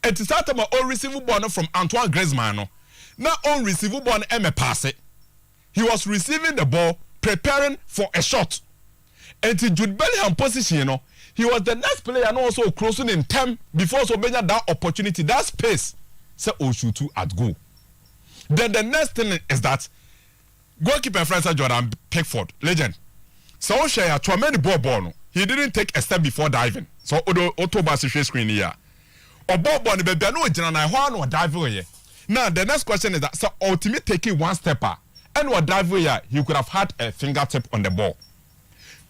And to start or receive ball from Antoine Griezmann. Now on receive ball and pass it. He was receiving the ball, preparing for a shot. And to Jude Bellingham position, he was the next player and also closing in time before so many that opportunity, that space. Say Oshutu at goal. Then the next thing is that goalkeeper Francis Jordan Pickford, legend. So Tchouameni ball, he didn't take a step before diving. So Oto Basishe screen here. Or ball the baby no general or dive away. Now the next question is that so ultimately taking one stepper and what dive away, he could have had a fingertip on the ball.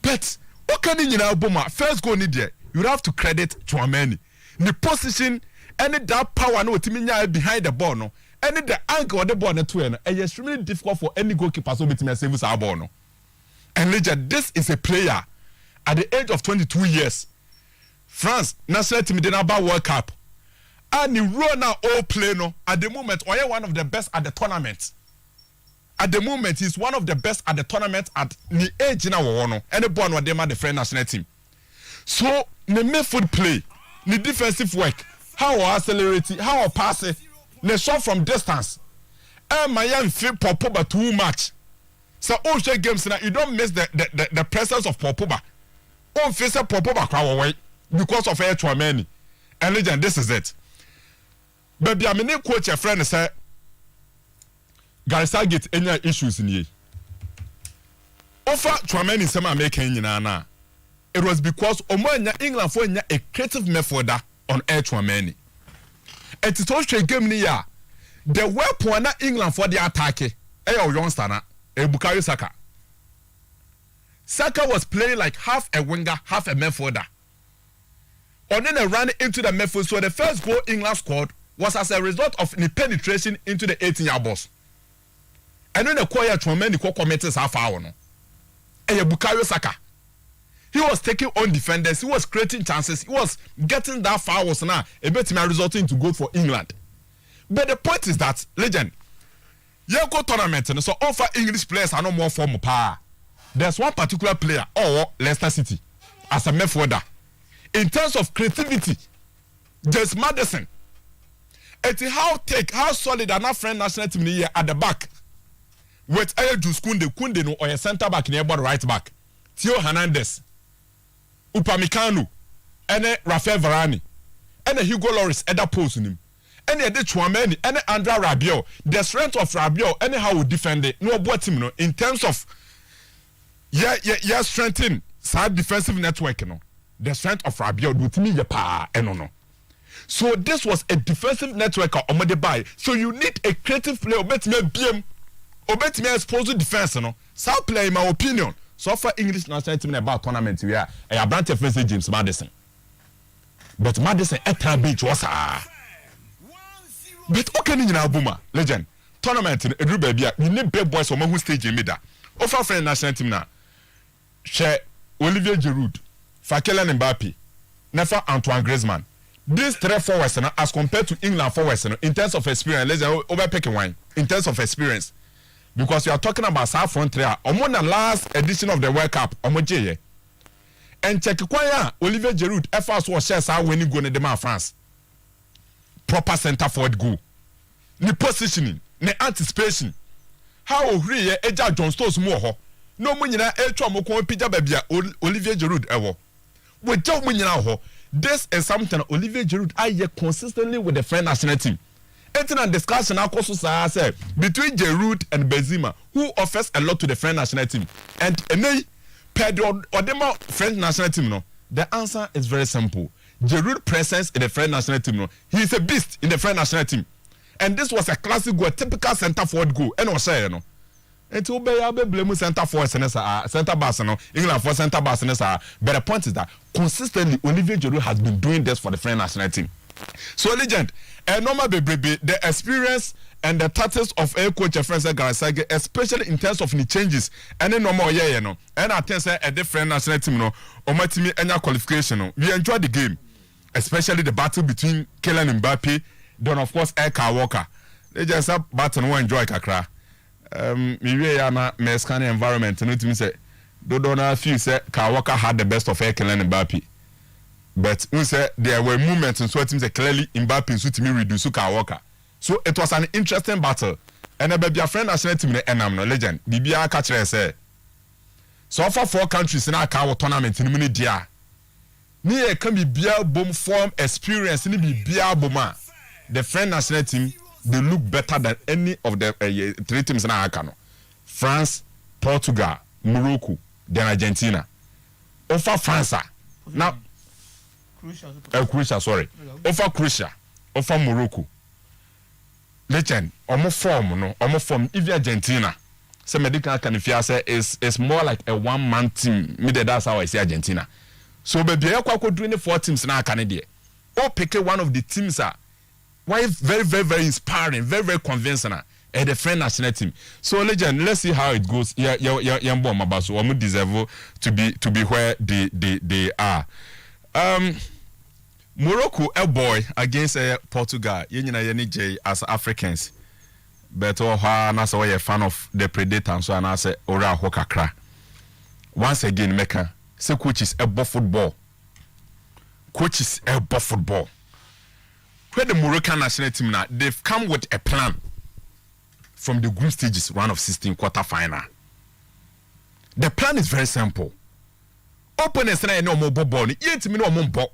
But what can you know Boma first goal need there? You have to credit Tchouameni. The position and that power no timinya behind the ball no. And the angle of the ball and it's extremely difficult for any goalkeeper to be save our ball no. And legend, this is a player at the age of 22 years. France national team did about World Cup. And the run now all play no at the moment or one of the best at the tournament. At the moment, he's one of the best at the tournament at the age in our one. And the ball was them at the French national team. So the midfield play, the defensive work, how accelerate, how pass it, the shot from distance. And Miami feel Popoba too much. So all share games now you don't miss the presence of Popoba. All face Popoba crowd away because of Tchouameni. And legend, this is it. Baby, I mean, coach your friend say, Garissa get any issues in here. offer Chouameni Sema making nyina it was because Omonya England for a creative method on air Chouameni. It is also a game near the weapon England for the attack. Youngster Bukayo Saka. Saka was playing like half a winger, half a midfielder. And then they ran into the midfield. So the first goal England scored was as a result of the penetration into the 18-yard box. And then the choir Chouameni committed half hour. Bukayo Saka. He was taking on defenders. He was creating chances. He was getting that fouls now. A bit resulting to goal for England. But the point is that, legend, Yoko tournament, so offer English players are no more form of power. There's one particular player, or Leicester City, as a midfielder. In terms of creativity, there's Madison. It's how solid an French national team here at the back. With Ayajus Kunde no or a centre back near right back. Theo Hernandez, Upamecano, and Rafael Varane, and Hugo Lloris at that post in him. And the Chouameni, and Andrea Rabiot, the strength of Rabiot, anyhow we defend it. No about him, no, in terms of strengthening side defensive network, no. The strength of Rabiot with me the power, no. So this was a defensive network on the buy. So you need a creative player, bet me BM, or bet me exposed defense, no. South player, in my opinion. So far English national team about tournament we are a branch of James Madison. But Madison at beach was but okay in Abuma legend tournament in Rubebia you need big boys from who stage in middle. Offer French national team now. Share Olivier Giroud, Fakele Mbappe, Nefa Antoine Griezmann. These three forwards as compared to England forwards in terms of experience, let's overpicking wine in terms of experience. Because we are talking about South Frontier, on the last edition of the World Cup, and check Olivier Giroud, FS was shares how when you go to the France. Proper center forward go. The positioning, the anticipation. How we Eja John Stones more. No money na Moko Pija Babia Olivier Giroud ever. With Joe Munina, this is something Olivier Giroud I consistently with the French national team. Eternal discussion say between Giroud and Benzema, who offers a lot to the French national team, and Pedro Odema French national team. No, the answer is very simple. Giroud presence in the French national team. No, he is a beast in the French national team, and this was a classic goal, typical centre forward goal. And was say no, and be blame centre forward centre back no England for centre back but the point is that consistently Olivier Giroud has been doing this for the French national team. So legend, normal baby, the experience and the tactics of a coach Francis Garasage, especially in terms of the changes, and then normal no. And I think a different national team no, or my team any qualification no. We enjoy the game, especially the battle between Kylian Mbappe, then of course Eka Walker. They just have battle no enjoy kakra. Me na Mexican environment. No team say, don't feel say Ka Walker had the best of Kylian Mbappe. But we say there were movements and so it seems clearly Mbappe so to me reduce Ka Walker. So it was an interesting battle. And a baby friend national team enam no legend. Bibia catch say. So far 4 countries in our car tournament in mini dia. Ni can be beer boom form experience ni be beer boma. The French national team they look better than any of the 3 teams in our cano. France, Portugal, Morocco, then Argentina. Over France now. Croatia, sorry. Over Croatia, over Morocco. Legend, almost form, if Argentina. So medical can if you say is more like a one-man team. Maybe that's how I see Argentina. So baby, I could do 4 teams now Canada. Or pick one of the teams are why very, very, very inspiring, very, very convincing at the French national team. So legend, let's see how it goes. Yeah, deserve to be where they are. Morocco a boy against Portugal. You as Africans. But na so a fan of the Predator so and say ora hokakra. Once again Mecca say coaches a football. Coaches a football. Where the Moroccan national team now, they've come with a plan from the group stages, round of 16 quarter final. The plan is very simple. Opponents no more ball, yet me no more ball.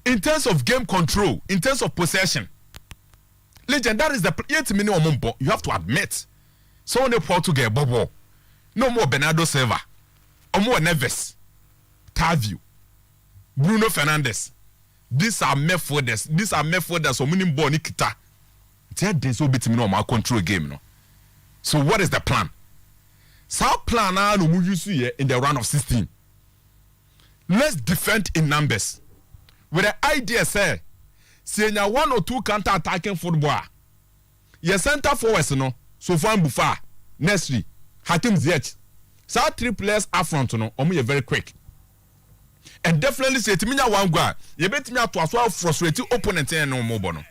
In terms of game control, in terms of possession, legend that is the yet me no more ball. You have to admit, so on the Portugal ball. no more Bernardo Silva, Omo Neves, Tavio, Bruno Fernandes. These are midfielders. So many born kita. They so bit me no my control game no. So what is the plan? So plan now no move you in the round of 16. Let's defend in numbers. With the idea say you 1 or 2 counter attacking football. Your center forwards no. So far Bufa, Nesri, Hakim Ziyech. So 3 players up front no. Omo very quick. And definitely say Timinya one guy, you bet me to as well frustrated opponent and no more bono.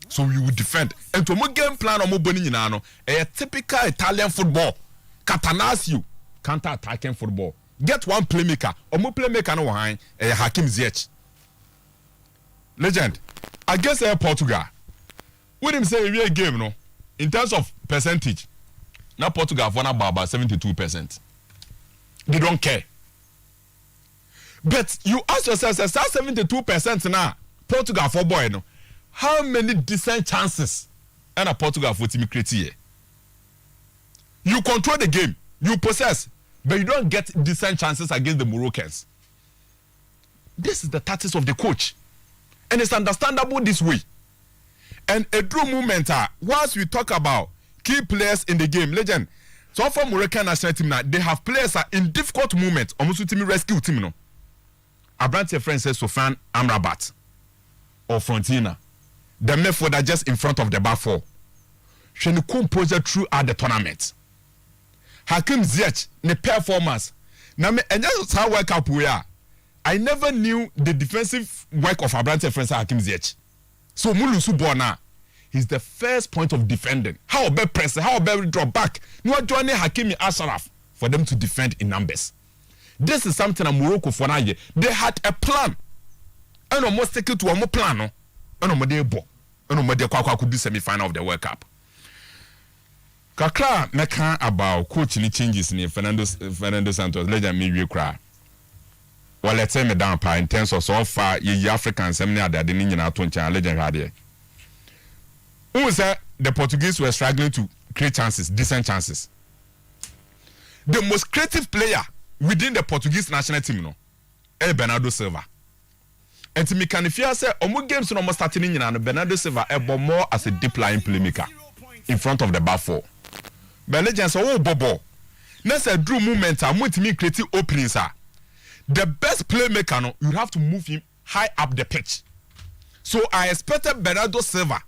So we will defend. And to more game plan or more bonny no, a typical Italian football. Catanasio, counter attacking football. Get one playmaker, or more playmaker no behind a Hakim Ziyech. Legend, against Portugal. What him say we a game no? In terms of percentage, now Portugal have won about 72%. They don't care. But you ask yourself, 72% now, Portugal for boy, no? How many decent chances and a Portugal for team create here? You control the game, you possess, but you don't get decent chances against the Moroccans. This is the tactics of the coach. And it's understandable this way. And a true moment, once we talk about key players in the game, legend, so for Moroccan national team now, they have players in difficult moments, almost to team rescue team, no? A branch of friends says Sofan Amrabat or Frontina. The midfielder are just in front of the bar 4. She ne composure throughout the tournament. Hakim Ziyech, ne performance. Now me and just how work up we are. I never knew the defensive work of a branch of friends Hakim Ziyech. So Mulusu Bona, he's the first point of defending. How about press? How about drop back? No joining Hakimi Ashraf for them to defend in numbers. This is something that Morocco for now. They had a plan. And almost take it to a more plan. And almost they bo. And almost they could be semi-final of the World Cup. Kakra meka about coaching changes in Fernando Santos. Legend me we cry. Well, let's say me down pa in terms of so far ye Africans some near that the Nina Toncha legend radio. Who said the Portuguese were struggling to create chances, decent chances. The most creative player within the Portuguese national team, no, Bernardo Silva. And to me, can if you say, Omo games no more starting in Bernardo Silva, more as a deep line playmaker in front of the bar 4. But legends, Bobo. Next a drew movement, I'm with me creative openings. The best playmaker, no, you have to move him high up the pitch. So I expected Bernardo Silva,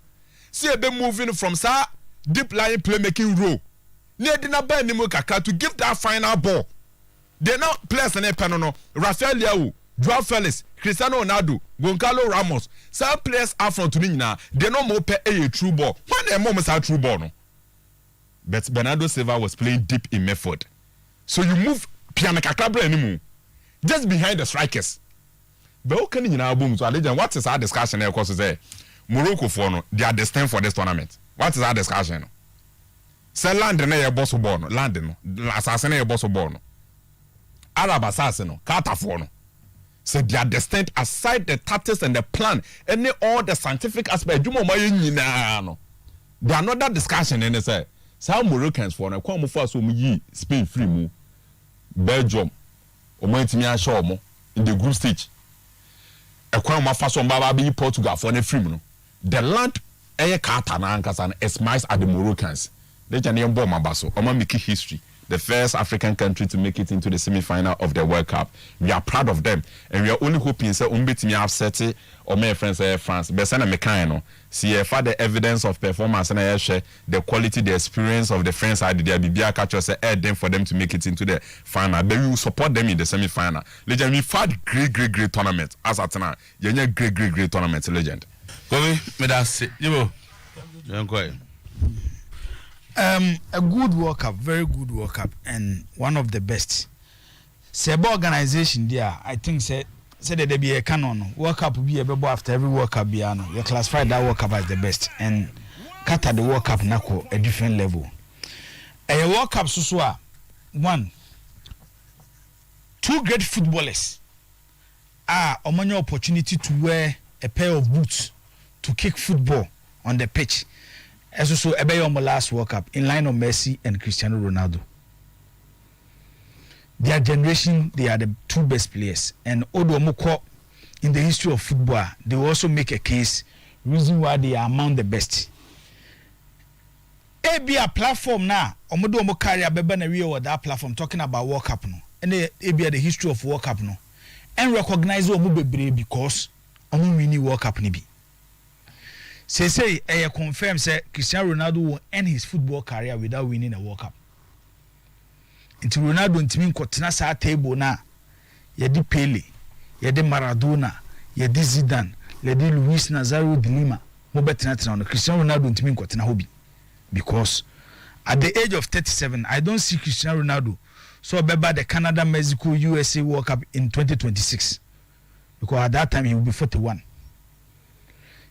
see a bit moving from sa deep line playmaking role. Near dinner to give that final ball. They now players in a panono, Rafael Leao, Joao Felix, Cristiano Ronaldo, Goncalo Ramos. Some players are from Tunisia. They no more pay a true ball. When the moments are true ball, no. But Bernardo Silva was playing deep in midfield. So you move Piano Kakabra anymore. Just behind the strikers. But how can you now boom? So what is our discussion here? Of course, say Morocco for no, they are destined for this tournament. What is our discussion? Say land na your boss ball, land no, assassin your boss ball. Arab assassin, Carter no. So they are destined aside the tactics and the plan, and all the scientific aspect. You no. There are another discussion and they say some Moroccans for na come for so mu Spain free mu Belgium o mo ntimi a show mo in the group stage. E kwa ma fa so mbaba be Portugal for na free mu no. The land Carter na ankasa na smiles at the Moroccans. They can name bomb abaso. Oma make history. The first African country to make it into the semi-final of the World Cup. We are proud of them, and we are only hoping say umbetimi upset it or my friends France. But sana mekano see further evidence of performance and share the quality, the experience of the friends side. There be catch say them for them to make it into the final. But we will support them in the semi-final. Legend, we had great tournament as at now. You great tournament, legend. Go me that's it. You go. A good World Cup, very good World Cup, and one of the best. Sebo organization there, I think said that there be a canon. World Cup will be a bubble after every World Cup. You classify that World Cup as the best, and Qatar the World Cup nako a different level. A World Cup susua 1, 2 great footballers omanya opportunity to wear a pair of boots to kick football on the pitch. As also Ebeyomo last World Cup in line of Messi and Cristiano Ronaldo. their generation, they are the two best players. And Odo Moko, in the history of football, they will also make a case, reason why they are among the best. A be a platform now, Omodo Omo carry a beba na with that platform talking about World Cup no. And they be the history of World Cup no. And recognize Omo bebre because Omo win World Cup ni bi. Say confirm say Cristiano Ronaldo will end his football career without winning a World Cup. Until Ronaldo ntimi nkotena sa table na yedi Pele, yedi Maradona, yedi Zidane, yedi Luis Nazario de Lima, mo betena tena no Cristiano Ronaldo ntimi nkotena hobi. Because at the age of 37, I don't see Cristiano Ronaldo so beba the Canada, Mexico, USA World Cup in 2026. Because at that time he will be 41.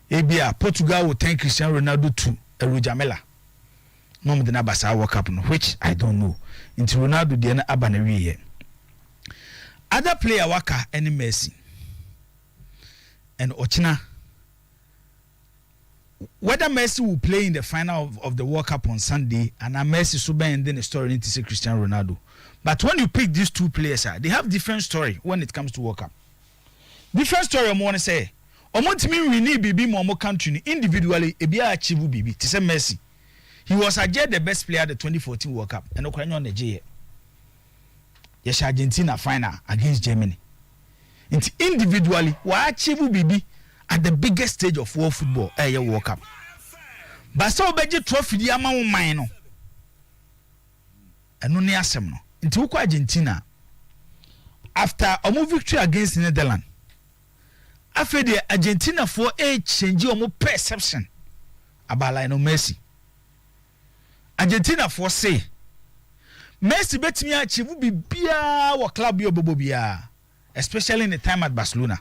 Ebia Portugal will thank Cristiano Ronaldo to Erujamela. No me dena basa World Cup no, which I don't know. Into Ronaldo de na abanawi here. Other player waka any Messi and Ochina. Whether Messi will play in the final of the World Cup on Sunday and Messi so and then the story need to say Cristiano Ronaldo. But when you pick these two players, they have different story when it comes to World Cup. Different story I want to say. Omontimi we need bibi mo country individually ebia achieve bibi. To say Messi, he was adjudged the best player at the 2014 World Cup and okranyo on the J. Yes, Argentina final against Germany. Individually, wa achieve bibi at the biggest stage of world football, World Cup. But so beji trophy di ama wo man no. Eno ne asem no. Nti wo Argentina after a victory against the Netherlands. After the Argentina for a change omo perception about Lionel Messi. Argentina for say Messi betimi achieve bibia wo club yo bobo bia, especially in the time at Barcelona.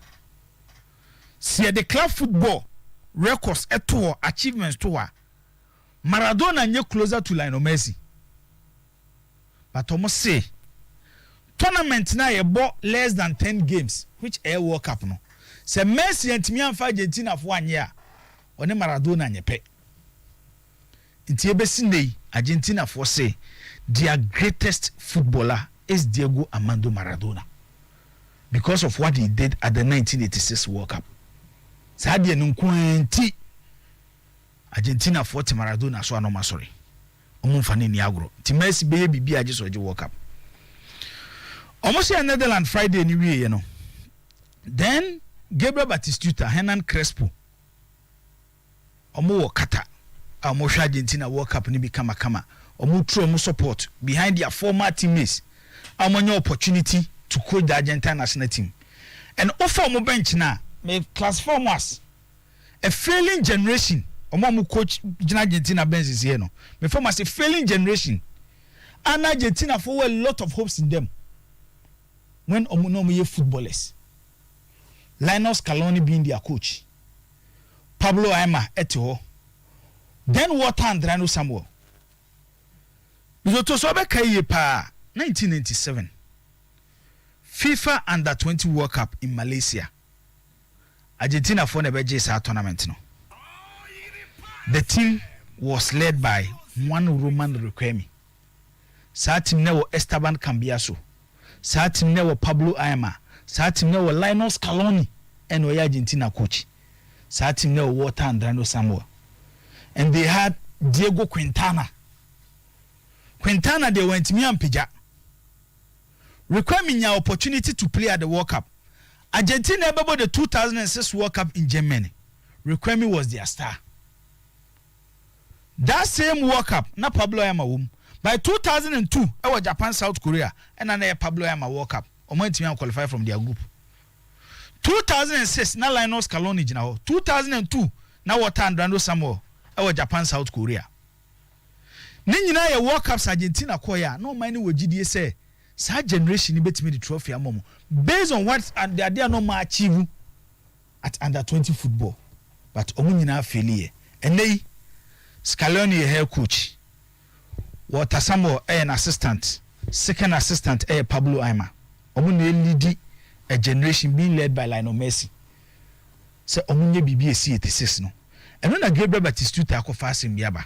See the club football records eto achievements to her. Maradona nye closer to Lionel Messi. But almost say tournament na ye bought less than 10 games, which a World Cup no. Say Messi and Timi and Argentina for 1 year. One Maradona nye pe. Inti ebesinde Argentina for say their greatest footballer is Diego Armando Maradona because of what he did at the 1986 World Cup. Sadia nunkwenti Argentina for Maradona so anoma sorry. Omunfane ni agro. Ti Messi be bibi age so World Cup. Almost in Netherlands Friday ni wie you know. Then Gabriel Batistuta, Hernan Crespo. Omo Kata. Omo Argentina World Cup ni bi kama. Omo true omo support behind their former teammates. Omo new opportunity to coach the Argentine national team. And offer omo bench na may classify us a failing generation. Omo coach Argentina bench is here no. Me form as a failing generation. And Argentina for a lot of hopes in them. When omo no me footballers. Lionel Scaloni being their coach. Pablo Aima Eto'o. Then Walter Andrano Samuel. Bizoto sobe kaye pa 1997. FIFA Under-20 World Cup in Malaysia. Argentina for never JSA tournament no. The team was led by one Roman Riquelme. Sa team ne wo Esteban Cambiaso. Sa team ne wo Pablo Aima. Sa team ne wo Lionel Scaloni and Oya Argentina coach. Sa team ne wo Walter Andrano Samuel. And they had Diego Quintana. Quintana they went me and Pija. Requiring your opportunity to play at the World Cup. Argentina about the 2006 World Cup in Germany. Requirement was their star. That same World Cup, na Pablo Aima by 2002, I was Japan, South Korea, and I Pablo Aima World Cup. Omo team qualify from their group. 2006, na Lionel Scaloni jina. 2002, na Walter Andrano Samuel, I was Japan, South Korea. Ninyina ye World Cups Argentina koya. No mind we GDA say. Sa generation ni betimi the trophy amomo based on what and they are no more achieve at under-20 football, but omo nyina failure enei Scaloni head coach, Walter Samuel an assistant, second assistant Pablo Aima. Omo na lead a generation being led by Lionel Messi. Say omo nye BBC 86 no eno na Gabriel Batistuta akofa asem biaba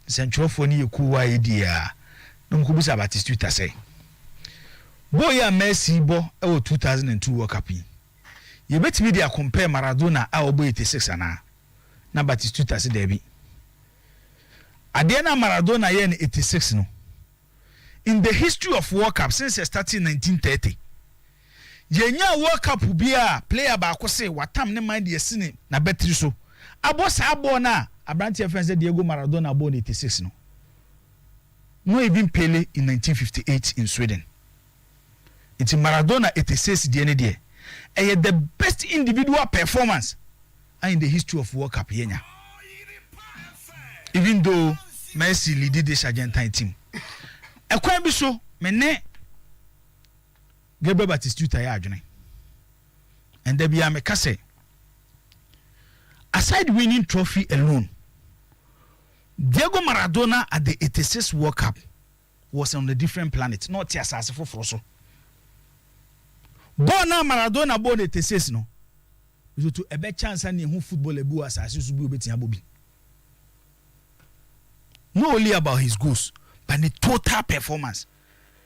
sentrofo ni yekuwa edia no mkubusa Batistuta say boy a Messi bo 2002 World Cup yi ye betimi dia compare Maradona a obo 86 ana na Batistuta se debi ade na Maradona ye 86 no in the history of World Cup since it started in 1930 yenya World Cup bia player ba ko se watam ne mind ye sine na betri so abo sa abo na Abranti friends Diego Maradona abo 86 no no even Pele in 1958 in Sweden. It's Maradona 86 DNA the best individual performance in the history of World Cup here. Even though Messi leaded this Argentine team. A quite be so, mene Gabriel Batistuta ya. And there be a mekase. Aside winning trophy alone, Diego Maradona at the 86 World Cup was on a different planet, not just as for Froso. Bona Maradona born 86 no. So to a better chance and who football ebu as to be betin abobi. Not only about his goals, but the total performance.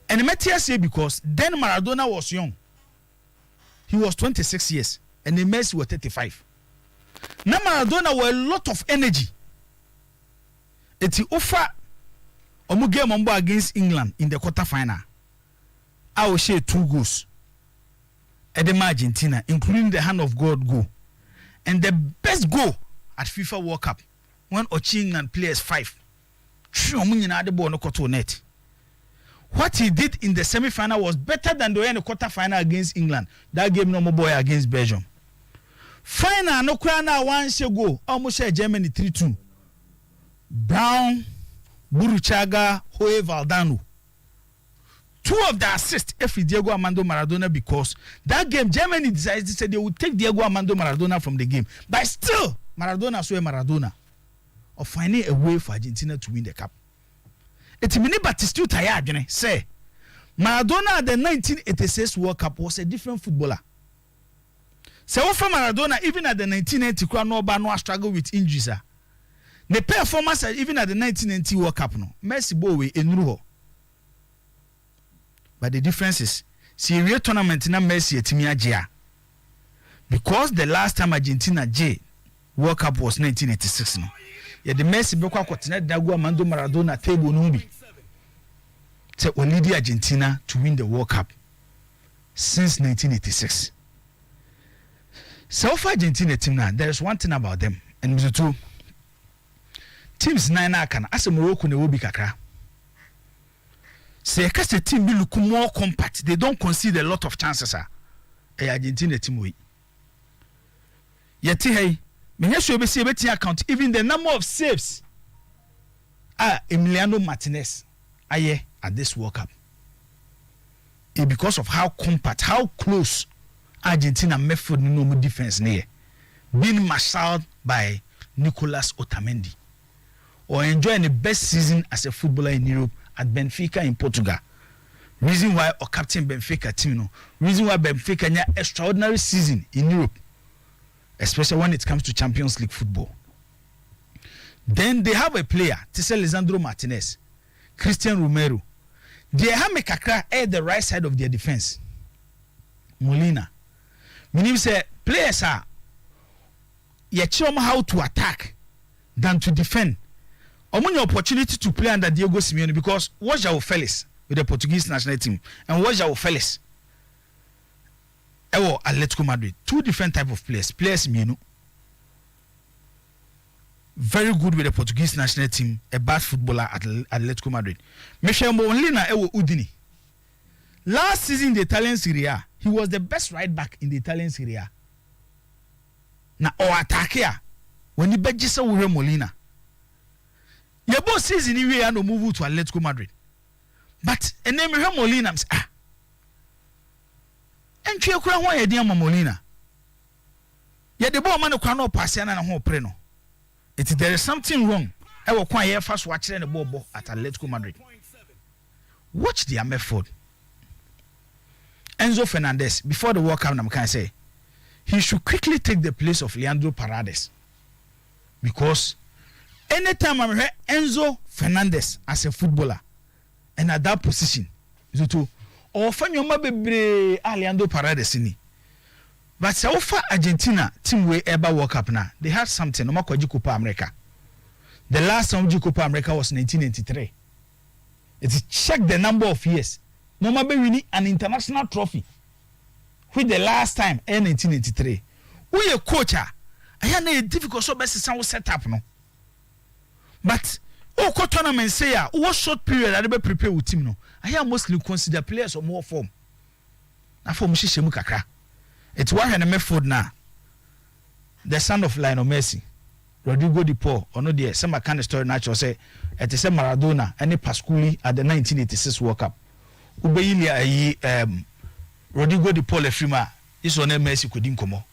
And the matter say because then Maradona was young. He was 26 years and the Messi was 35. Now Maradona were a lot of energy. It's offer omu game ombo against England in the quarter final. I will share 2 goals. Edema Argentina, including the hand of God goal. And the best goal at FIFA World Cup when England players 5. What he did in the semi-final was better than the way in the quarter final against England. That game no more boy against Belgium. Final no krana one go almost Germany 3-2. Brown, Buruchaga, Hoye Valdano. 2 of the assists if Diego Armando Maradona because that game Germany decided to say they would take Diego Armando Maradona from the game. But still, Maradona saw Maradona of finding a way for Argentina to win the cup. It's mini Batistuta ya say Maradona at the 1986 World Cup was a different footballer. So for Maradona, even at the 1990 no struggle with injuries. The performance even at the 1990 World Cup no Messi bowe enuru. But the difference is Syria tournament na Messi etimi agea. Because the last time Argentina J World Cup was 1986 no. Yeah, the Messi be kwa kotina Diego Armando Maradona table no bi. Say only the Argentina to win the World Cup since 1986. So for Argentina team now, there is one thing about them, and Mr. Two teams 9 can as Morocco ne will be kakra. Say because the team be look more compact, they don't concede a lot of chances. Argentina team we. Yet hey, me should be say better account even the number of saves. Emiliano Martinez aye at this World Cup. Because of how compact, how close Argentina method no defense near being marshaled by Nicolas Otamendi or enjoying the best season as a footballer in Europe at Benfica in Portugal. Reason why or captain Benfica team no. Reason why Benfica had an extraordinary season in Europe, especially when it comes to Champions League football. Then they have a player, Tese Lisandro Martinez, Christian Romero. They have Mekakra at the right side of their defense. Molina. Meaning say players are yet how to attack than to defend. Among your opportunity to play under Diego Simeone because watch our fellas with the Portuguese national team and watch our fellas. Atletico Madrid. 2 different type of players. Players Simeone. Very good with the Portuguese national team, a bad footballer at Atletico Madrid. Michel Molina Udini. Last season in the Italian Serie A, he was the best right back in the Italian Serie A. Now, or attack here, when he bet just Ure Molina. Your boss season he will no move to Atletico Madrid. But and then Molina and Chokra why dear Molina. Yet the ball man cannot pass and a whole preno. There is something wrong. I will quite fast watching the ball at Atletico Madrid. Watch their method. Enzo Fernandez, before the World Cup, I can say, he should quickly take the place of Leandro Paredes. Because anytime I hear Enzo Fernandez as a footballer and at that position, ɔfa nyoma bebre Leandro Paredes ni. But so far Argentina team way ever World Cup now. They had something. No matter Copa America. The last time Copa America was 1993. It's check the number of years. No matter winning an international trophy. With the last time in 1983. We a coach. I had a difficult so best sound set up no. But co tournament say what short period I never prepare with team no. I have mostly consider players of more form. Na form she shemu kakra. It's one and a method now. The son of Lionel Messi, Rodrigo Di Paul, or no dear, some kind of story natural say, at the same Maradona, and Pasculi at the 1986 World Cup. Ubeilia, Rodrigo Di Paul, a frima, this one Messi couldn't come.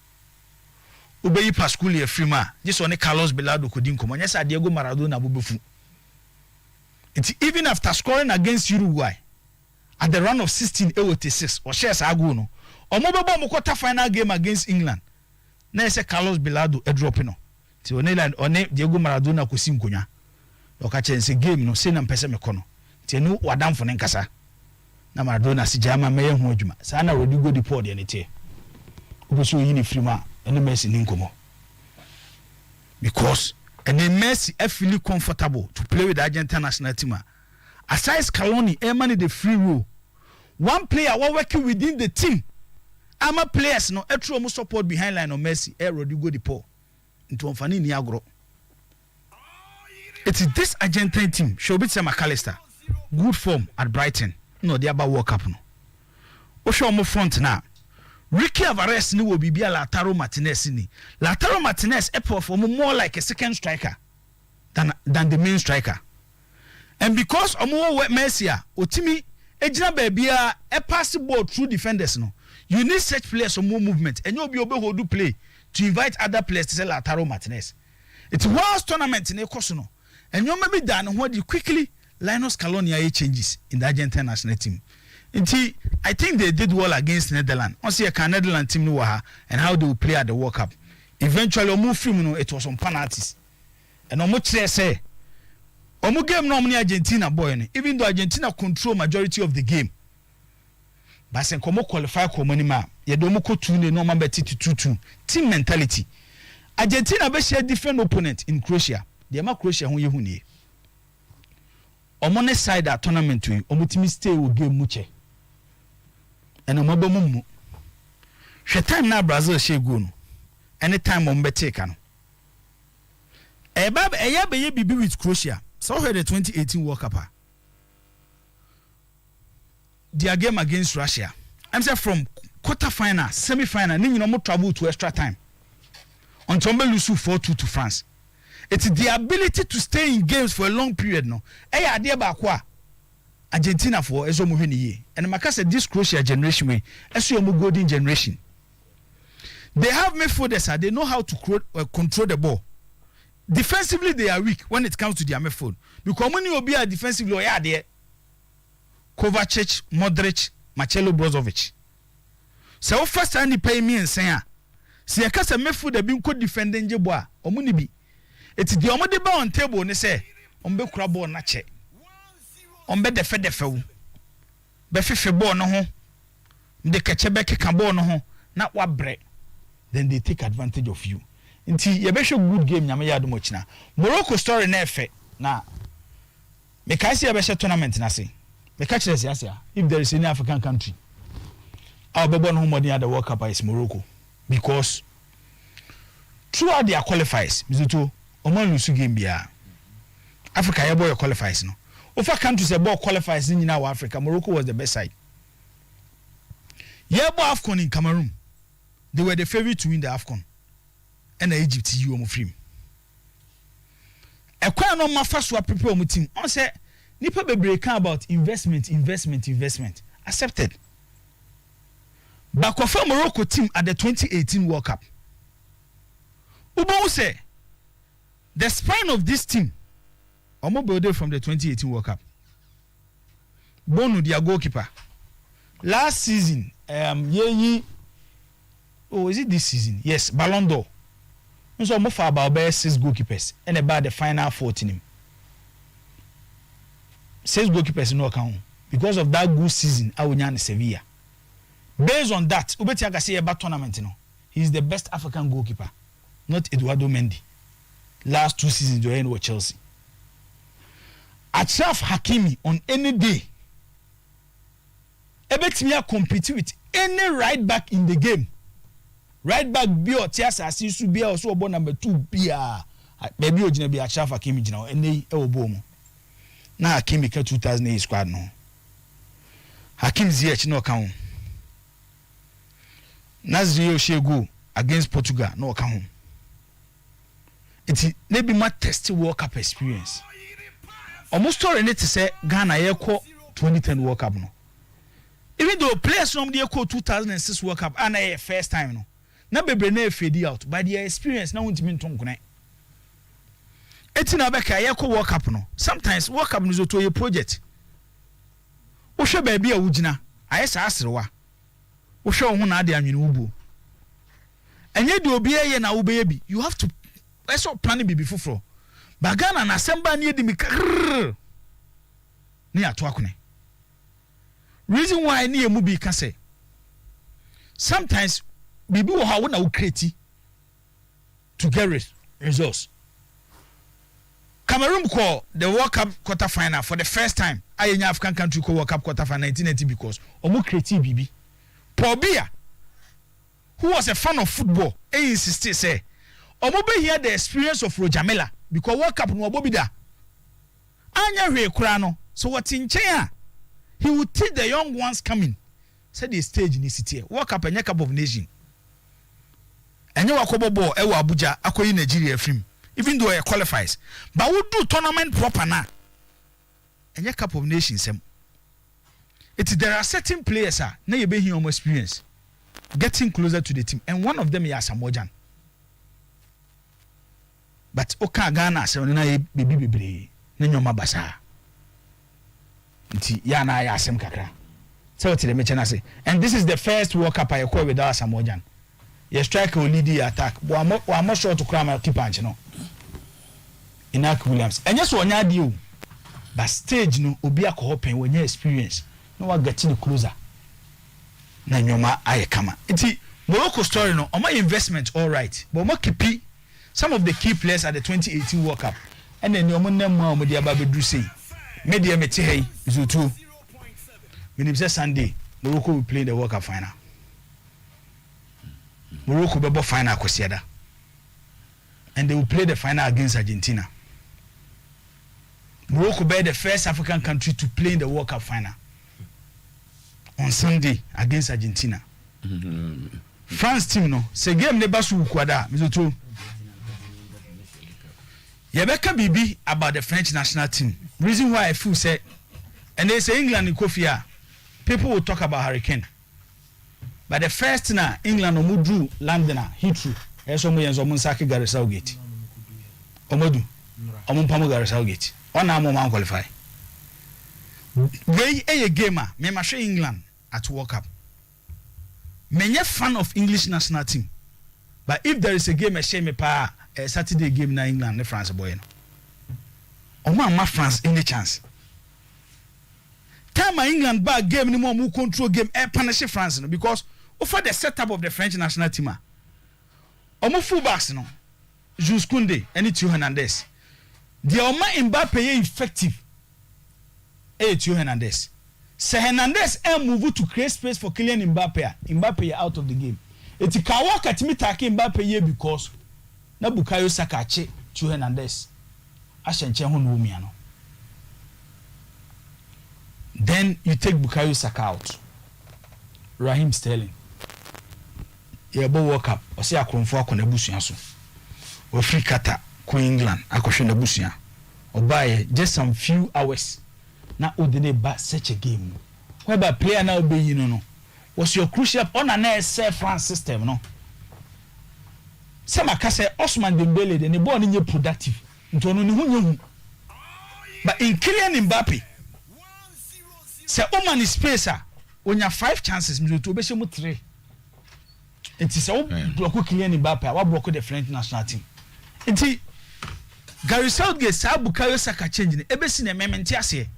Ubei Pasculi, a frima, this one Carlos Belado couldn't come. Yes, Diego Maradona bubufu. It's even after scoring against Uruguay at the run of 1686 or shares Aguno. Omobaba mukota final game against England. Na ese Carlos Belado e drop no. Ti oneland one Diego Maradona kosi nkonya. Oka chense game no se na mpese mekono. Ti enu wadamfo ne nkasa. Na Maradona si jama meye ho adwuma. Sa na Rodrigo Di Paul de ne tie. Oboso yi ni frima ene Messi ni nkomo. Because ene Messi e feel comfortable to play with the Argentina national team. Aside Scaloni e man the free role. One player working within the team. Ama players no etro mo support behind line of Messi Rodrigo Di Paul into onfani ni agro. It is this Argentine team Shobitsa McAllister good form at Brighton no they about World Cup no o show mo front na Ricky Alvarez ni wo bibia Lautaro Martinez ni Lautaro Martinez perform more like a second striker than the main striker, and because omo Messi otimi ejina baabia pass ball through defenders no. You need such players for more movement, and you'll be able to do play to invite other players to say Lautaro Martinez. It's World tournament in a Kosono, and you may be done what you quickly Linus Scaloni changes in the Argentine national team. Until I think they did well against Netherlands. Once you can Netherlands team know and how they will play at the World Cup. Eventually, move film it was on penalties, and almost say, Omu game normally Argentina boy, even though Argentina control majority of the game. But sen komo qualify ko manima ye do mo ko 2 ne no man beti 2-2 team mentality. Argentina be share different opponent in Croatia. The ma Croatia ho ye hu nie. Omo ne side at tournament we omo timi stay wo game mu che. And omo ba mu. Hwe time na Brazil share go no. Anytime omo be take no. Eba eya be ye bibi with Croatia. So here the 2018 World Cup. Their game against Russia. I'm saying from quarter final, semi final, you know more travel to extra time. On Tombe Lusu 4-2 to France. It's the ability to stay in games for a long period. No, hey, idea about what Argentina for Ezo Muhini. And Maka said this Croatia generation way, Ezo golden generation. They have midfielders, they know how to control the ball. Defensively, they are weak when it comes to their midfield. Because when you be a defensive lawyer there. Kovacic, Modric, Marcelo Brozovic. So first time he pay me and say, see a case of me food have been good defending Jeboa, or Munibi. It's the omode ba on table, and say, Ombe crabo nache. Ombe de fed the foe. Befife bo no ho. The Kachebeke cabo no ho, not what bread. Then they take advantage of you. Until you be show good game, Yamaya do much now. Morocco story na effect. Now, make I see a better tournament, Nasi. The catch is yes, if there is any African country, our baby no money at the World Cup is Morocco, because throughout their qualifiers, Mizuto, Oman Lusu game bia. Africa ya boy qualifies no. Ofa countries about qualifies in our Africa, Morocco was the best side. Yeah, boy AFCON in Cameroon, they were the favorite to win the AFCON, and the Egypt you omo free. A kwa no mafa so prepare omo team. On say nipa bebre kan about investment. Accepted. But for Morocco team at the 2018 World Cup. Ubo say the spine of this team omo build from the 2018 World Cup. Bonu their goalkeeper. Last season, is it this season? Yes, Ballon d'Or. So mo for about 6 goalkeepers and about the final 14 him. 6 goalkeepers no account. because of that good season awunya in Sevilla. Based on that, ubeti agase eba tournament no. He is the best African goalkeeper, not Eduardo Mendy. Last 2 seasons they were Chelsea. Achraf Hakimi on any day, ebetimi compete with any right back in the game. Right back bi o tiasa asisu bi o so obo number 2 bia. Baby o gina bi Achraf Hakimi gina eni e obo mu. Na Hakimi ka 2008 squad no. Hakim Ziyech no kan. Nazrio Shegu against Portugal no kan. It maybe my test World Cup experience. Almost story need to say Ghana yeko 2010 World Cup no. Even though players from the yeko 2006 World Cup and a first time no. Na bebre na fade out by their experience na won't mean tonkune. Etina beka yeko World Cup no. Sometimes World Cup no to a project. Wo hwe baby a wugina ayesa aserewa. Wo hwe ho na ade anwene wubu. Enye de obi eye na wo be bi. You have to so plan bibi foforo. Bagana na semba ni edi mi ni ato akone. Reason why ni emu bi ka say sometimes bibi wo ha wo na wo create to get results. Cameroon call the World Cup quarter final for the first time. Ayenya African country call World Cup quarter final 1990 because omo create bibi. Paul Biya, who was a fan of football, he insisted say omo be hear the experience of Roger Miller because World Cup no obo bi da. Anya hwe kura no. So what in China? He would teach the young ones coming. Said the stage in the city. World Cup and Cup of Nation. Enye wakobo ball e wa Abuja akoyi Nigeria film. Even though it qualifies. But we do tournament proper na. Enye Cup of Nations sem. There are certain players na you be here experience getting closer to the team and one of them is Samojan. But oka Ghana se na baby bebre na nyoma basa. Nti ya na ya asem kakra. So to the mention say and this is the first World Cup I call without Samojan. Your striker will lead the attack. Wa mo short to cram keep anch no. Inak Williams. And yes onya dio. But stage no obi akohopen when you experience. No one getting closer. Na nyoma aye kama. Nti Morocco story no my investment all right. But mo keep some of the key players at the 2018 World Cup. And then yomo nem ma mo dia ba bedru sei. Media meti hey Zutu. When say Sunday Morocco will play the World Cup final. Morocco bebo final kwesiada. And they will play the final against Argentina. Morocco be the first African country to play in the World Cup final. On Sunday against Argentina. France team no se game ne basu kwada mizoto. Yebeka bibi about the French national team. Reason why I feel say and they say England in Kofia people will talk about hurricane. But the first na England omudru London Heathrow eso mo yenzo munsaki Gareth Southgate. Omodu omumpamu Gareth Southgate. Ona mo man qualify. Wey a gamer me ma hwe England at World Cup. Menye fan of English national team. But if there is a game shame me pa a Saturday game na England ne France boy no. Omo ma France any chance. Time England back game ni mo control game e punish France no because over the setup of the French national team omo fullbacks no Jules Koundé and Theo Hernandez. The Oma Mbappe effective. Theo Hernandez. Se Hernandez move to create space for Kylian Mbappe. Mbappe out of the game. Eti kawa katimi take Mbappe ye because na Bukayo Saka che Theo Hernandez. Ashenche ho no mi ano. Then you take Bukayo Saka out. Raheem Sterling. Yebo World Cup. Osi akromfo akona busua so. Ofri kata ko England akohwe na busua. Obaye just some few hours. Na odene ba such a game. Whereby player now be you no. Was your crucial on an self France system no. Some akase Osman Dembele the ball ni productive. Nto no ni hu. But in Kylian Mbappe say Oman is space onya 5 chances me to be shemu 3. It is a block Kylian Mbappe wa block the French national team. Enti Gary Southgate sa Bukayo Saka change ni ebesi na mementi ase.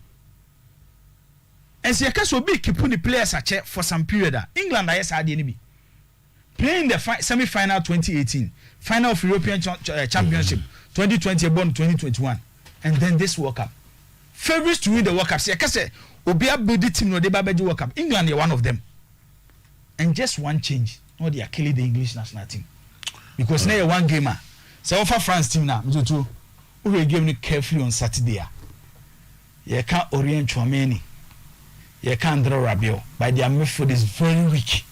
and see a be keeping the players a check for some period. England is be playing the semi-final 2018, final of European Championship 2020, born 2021, and then this World Cup. Favorites to win the World Cup. See, I can say Obia build the team no they babeji World Cup. England is one of them, and just one change, no they are killing the English national team because now one gamer. So offer France team now. Me too. We will game carefully on Saturday. You can't orient Chouameni. You can't draw Rabiot. But their midfield is very weak.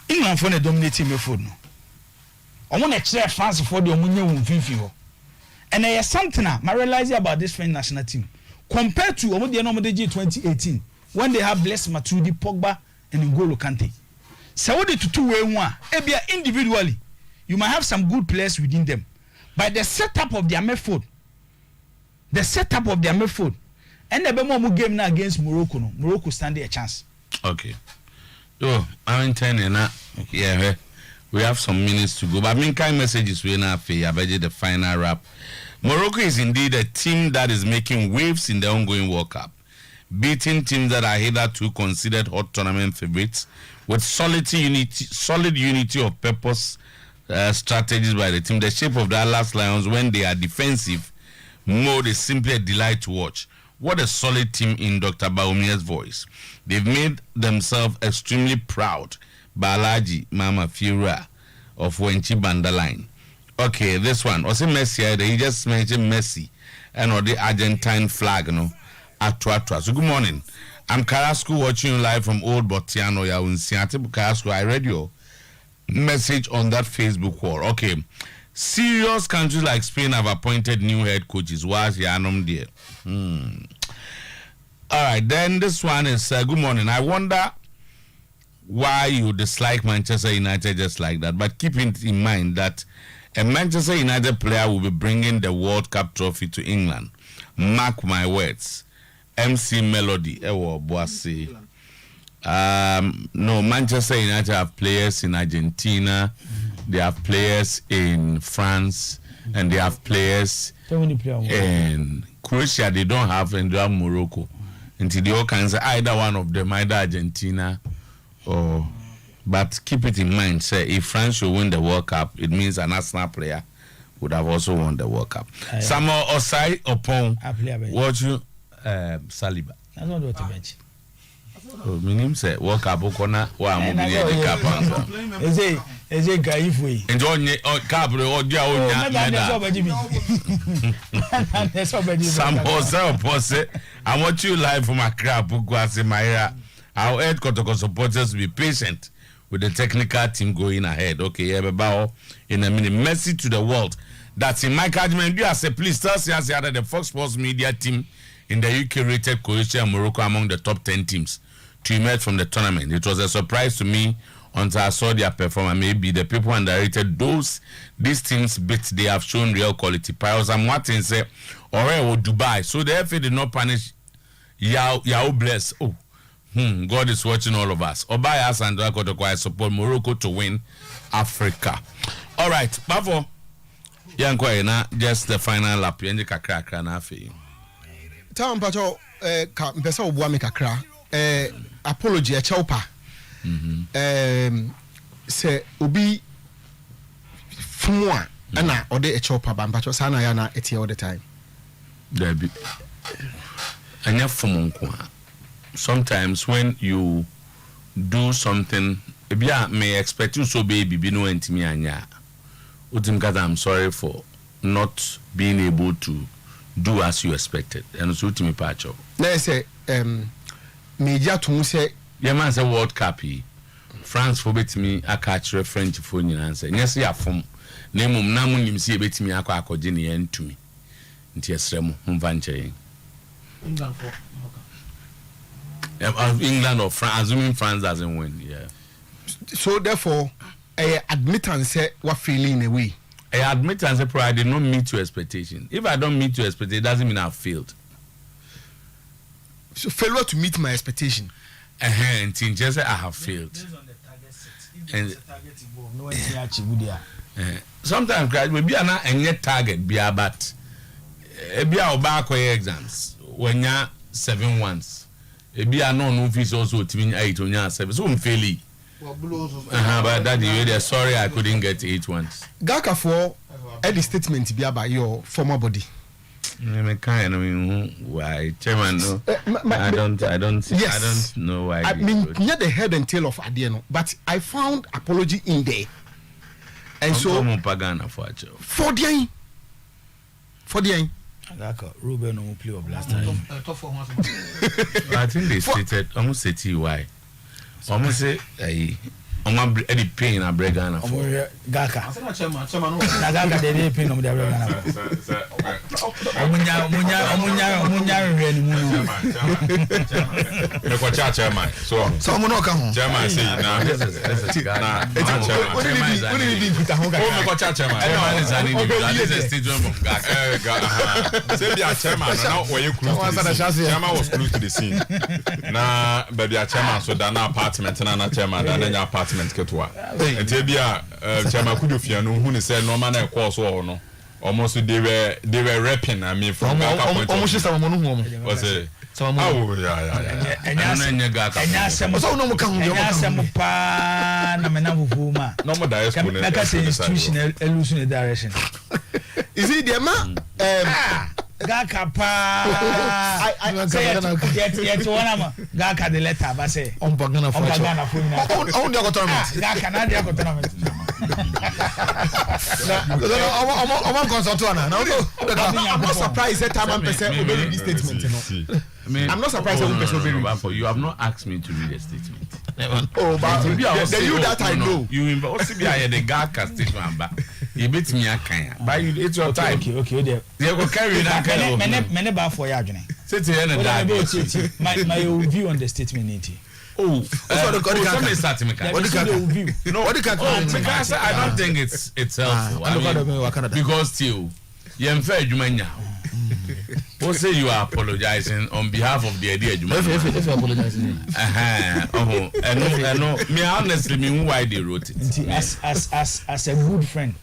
England for the dominating midfield no. I want to check France for the Omunye Wunfinfi. And there is something I realize about this French national team compared to Omodi G 2018 when they have Blaise Matuidi, Pogba, and N'Golo Kante. So what did to two way one? Ebia individually, you might have some good players within them, but the setup of their midfield, and the Bemo game now against Morocco, no, Morocco stand a chance. Okay. Oh, I'm intending now. Yeah, we have some minutes to go. But I mean, kind messages we now pay. I bet the final wrap. Morocco is indeed a team that is making waves in the ongoing World Cup, beating teams that are hitherto considered hot tournament favorites with solid unity of purpose, strategies by the team. The shape of the Atlas Lions when they are defensive mode is simply a delight to watch. What a solid team in Dr. Baumia's voice. They've made themselves extremely proud. Balaji Mama Fiora of Wenchi Bandaline. Okay, this one. Also Messi, he just mentioned Messi and or the Argentine flag, no. Atua. So good morning. I'm Carrasco watching you live from Old Botiano, Yaunsiate Carrasco. I read your message on that Facebook wall. Okay. Serious countries like Spain have appointed new head coaches. What's Yanum there? All right, then this one is good morning. I wonder why you dislike Manchester United just like that, but keep it in mind that a Manchester United player will be bringing the World Cup trophy to England. Mark my words. MC Melody. No, Manchester United have players in Argentina, they have players in France, and they have players in Croatia. They don't have, and they have Morocco. Until they all can say either one of them, either Argentina or. But keep it in mind, say if France should win the World Cup, it means a national player would have also won the World Cup. Samuel Osai Opon, what you Saliba. That's not what you mentioned. Minim say World Cup corner wa mo bi the cup answer. Is it guy if we enjoy cup o dia o nya Sam Osai Opon say I want you live from Accra Bukwasi Maira. Our head Kotoko supporters to be patient with the technical team going ahead. Okay, everybody in a minute. Mercy to the world. That's in my judgment. You say, please tell us that the Fox Sports media team in the UK rated Croatia and Morocco among the top 10 teams to emerge from the tournament. It was a surprise to me until I saw their performance. Maybe the people underrated these teams, but they have shown real quality. Piles and Martin said, or Dubai. So the FA did not punish Yao bless. Oh. God is watching all of us. Obayas and I support Morocco to win Africa. All right, Bavo. Just the final lap. Kakra na afi. Tam pacho mpesa obua me kakra. Apology a chaupa. Se obi fumwa ana ode a chaupa ba mpacho sana ya na etie all the time. Debi. Anya fumunko. Sometimes when you do something, may expect you so baby be no intimi anya. I'm sorry for not being able to do as you expected. And so to me pacho. Let's say media to say man say World Cup France for bet me a catch French phone and say yes ya from name namu nim see bet me akọ gene en to me. Nti esrem mvanche. England or France, assuming France doesn't win, yeah. So therefore, I admit and say what feeling in a way. I admit and say, I did not meet your expectation. If I don't meet your expectation, it doesn't mean I've failed. So failure to meet my expectation. And just say I have failed. And sometimes maybe I'm not any target, but be our back exams when you're 7 1s. ebi ano no fees also timi 8 onya 7 so mfeli but daddy you sorry I couldn't get 8 ones Gaka for any statement be about your former body. Me kind of why chairman no I don't know why I mean near the head and tail of Adieno, but I found apology in there. And so Pagana for the Gaka Ruben no play of last time. I think they stated almost say why almost say any pain I break Ghana for Gaka Gaka they pain on the Ghana chairman so someone no come chairman say now chairman is an individual this is statement from Gaka say be a chairman now where chairman was close to the scene na baby a chairman so that na apartment na chairman na apartment ketwa enti bia chairman kudofia no hu ne say normal na course wo no almost they were rapping I mean from Gaka point almost someone who was it Enya so no mo kan pa na me na fufu ma no mo da expo na ka say institutional illusion direction is it the man Gaka pa I yet one ma Gaka the letter ba say on Bagana for on the tournament Gaka na the tournament I'm consult one I'm not surprised that time person obey this statement I'm not surprised that person obey you have not asked me to read a statement oh but the you that I know you also be the Gaka statement but you bet me akan but it's your time okay there you go carry that kind of many ba for ya adwene sit here and that my view on the statement niti so the start me what because I don't think it's helpful because still you am fair jumanya who say you are apologizing on behalf of the idea jumanya if you apologizing I know me honestly me why they wrote it as a good friend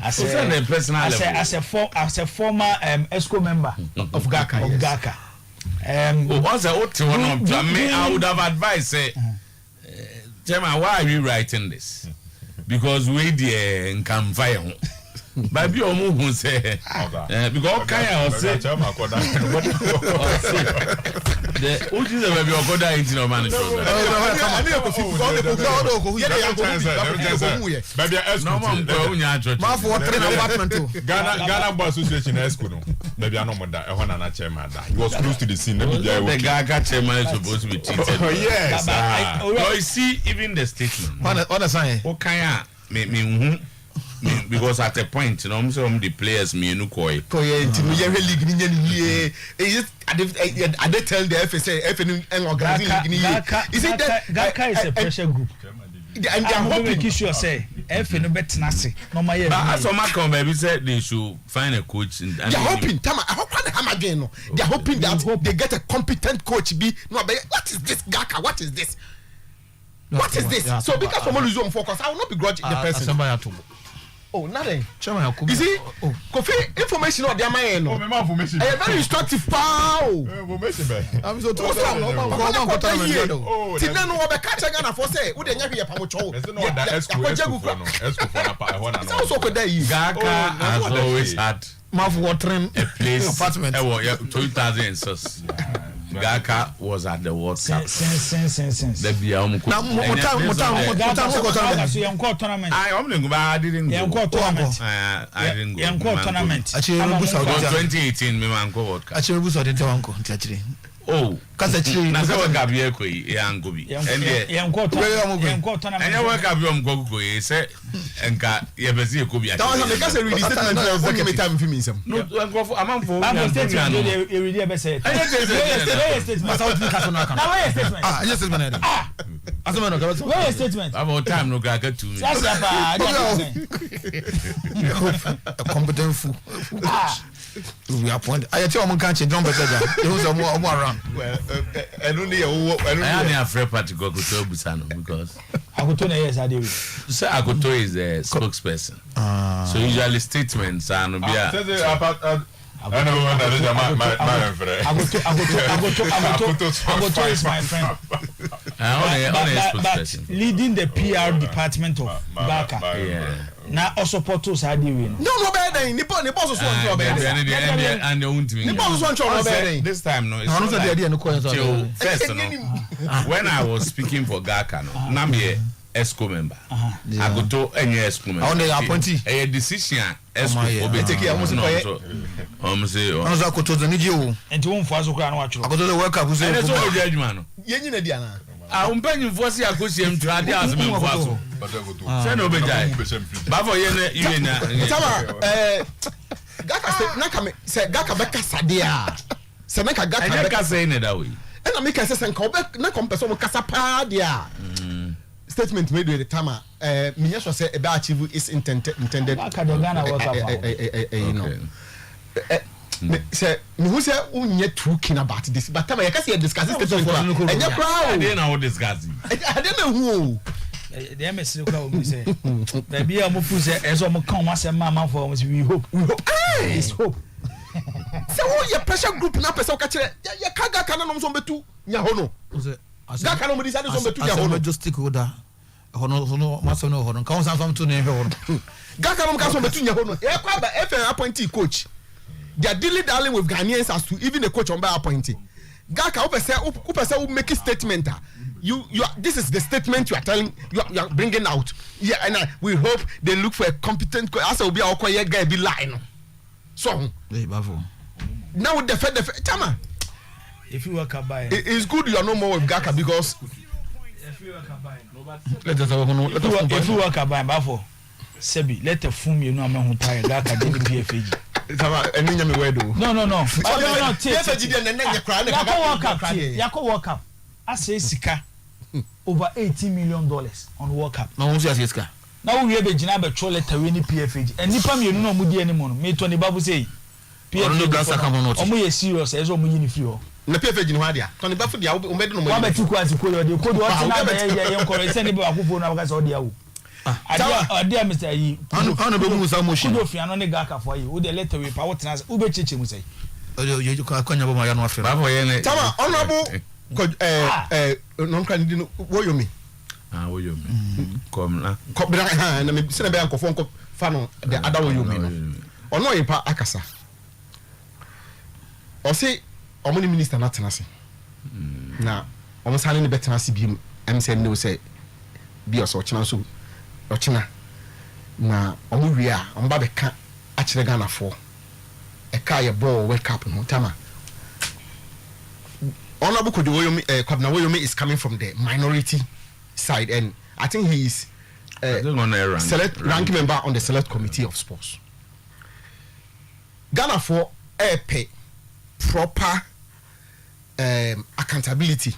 as a former ESCO member of Gaka once I ought to me I would have advised say Chairman, why are you writing this? Because we the can fire but be who say because kind of say the which is a baby or go into no man Ghana boss association esco no baby no more that one na chairman that he was close to the scene the Gaga chairman is supposed to be treated yes you see even the statement what a sign okay me because at a point you know some the players me no koi league ni I they tell the FSA FN organizing league is it that Gaka is a pressure group and they are hoping make sure say FN no bet na say no my but so my come baby said they should find a coach and they are hoping I hope they again no they are hoping that they get a competent coach be no but what is this Gaka what is this so because someone lose on focus I will not begrudge the person oh nothing you see Kofi information on their mind no information very instructive pow information I'm so oh tinna no we catch Ghana for say we dey nya hwe pamocho esco so ko dey Gaka has always had mouth watering a place apartment 2006 Gaka was at the World Cup since the bia tournament I didn't go tournament 2018 me man go World Cup Acheampong so didn't wanko ntiachire oh kasa chire na so Gabriel ko yango bi tournament anya work up yom go say enka ye bezi ko bi that was because read the statement for me time for me some no go am for statement you read e be say statement yes statement asema no kabaso where statement about time no ga 2 minutes that's a competent fool we appoint I tell them can't drum better they was more around well and only I am afraid party go to Busano because Akoto yes I do say Akoto is a spokesperson so usually statements and be Agoto is my friend. But leading the PR department of Baka. Na osopoto sa di we no better ni boss so on better and the own ni boss so on better this time no it's not the no first no when I was speaking for Gaka no na me ESCO member Agoto enye ESCO member on the appointee a decision ESCO obeteki almost say on za koto ni je o enti won fo kura na wa churo Agoto the work up say so o je adwuma no yenyi na dia na umpenyi mfosi akosiem trade asem mfoso se no bejai bafo ye na tama Gaka say na ka me say Gaka be kasa dia se na ka Gaka be kasa ne da we na me ka say nka obe na kompeso mo kasa pa dia statement made with the tama minya so say e be achieve is intended Gaka the Ghana work up you know say me who say unye too keen about this but time you can see discuss this statement and you proud dey na we discuss I don't know who dey me say kwa we say baby am fu say eso mo kan ma say mama for we hope it's hope say who your pressure group na person ka kire ya kaga kana no so betu nya ho no Gaka no mo decide so betu nya ho no just stakeholder hono maso no hono kan san fam to ne ho no Gaka no ka so betu nya ho no e kwa ba FN appointee coach. They are dilly-dallying with Ghanaians as to even the coach on by appointing. Gaka, who make a statement. This is the statement you are telling, you are bringing out. Yeah, and we hope they look for a competent coach. As will be our quiet guy be lying. So, now with the Tama. If you work a buy, it's good you are no more with Gaka because. If you work a buy, if you work a buy, Bafo, Sebi, let the fum you know I'm who pay Gaka didn't be a Fiji. No. Yako World Cup. I say Sika over $18 million on World Cup. No one says Sika. Now we have a Jinabe Chole Tawini PFG. And Nipam you know Mudi anymore. Me to the Babu say PFG. Omu serious as Omu Unifio. Na PFG no hadia. Tony Bafu dia umedu no mo. Wa betu kwa tikolo de kodo wa na ya nkore se ni ba akufo na baka so dia wo. Adia Mr. Yi. Ano be mu sa motion. Kudo fi ano ne Gaka for you. Wo de letter we pa wo tena ube cheche mu sei. You kwanya bo ma ya no afere. Bafo ye ne. Tama honorable non kan di no Woyomi. Woyomi. Kom na. Kobra ha na me se na be ankofo nko fa no the other Woyomi no. Ono ye pa akasa. O say omo ni minister na tena se. Na omo sane ne betena se bi em say no say bi oso chena so ochina na omo wi a omo ba be ka a kire Ghana fo e ka ye ball World Cup no Tama. Honorable Woyomi Kwabena Woyomi is coming from the minority side and I think he is select ranking member on the select committee of sports. Ghana for pay proper accountability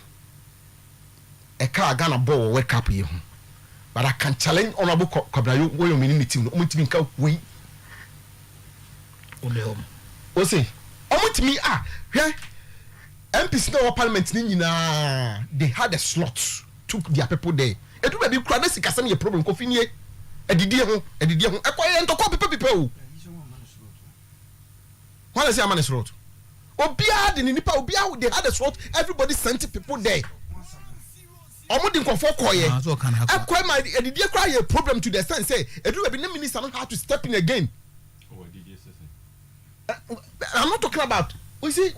e ka Ghana ball World Cup ye ho. But I can challenge Honorable Kwabena Woyomi in the team no mutimi nka we o say omutimi hwe MPs no parliament ni nyina they had a slot took their people there e do be kura na sika sem ye problem ko finie edidie ho ekoye ntoko pepe o wala say amane slot obia de nipa obia they had a slot everybody sent people there omudi nkofo koye ekoye ma edidie kura ye problem to the extent say e do be na minister no have to step in again. I'm not talking about we say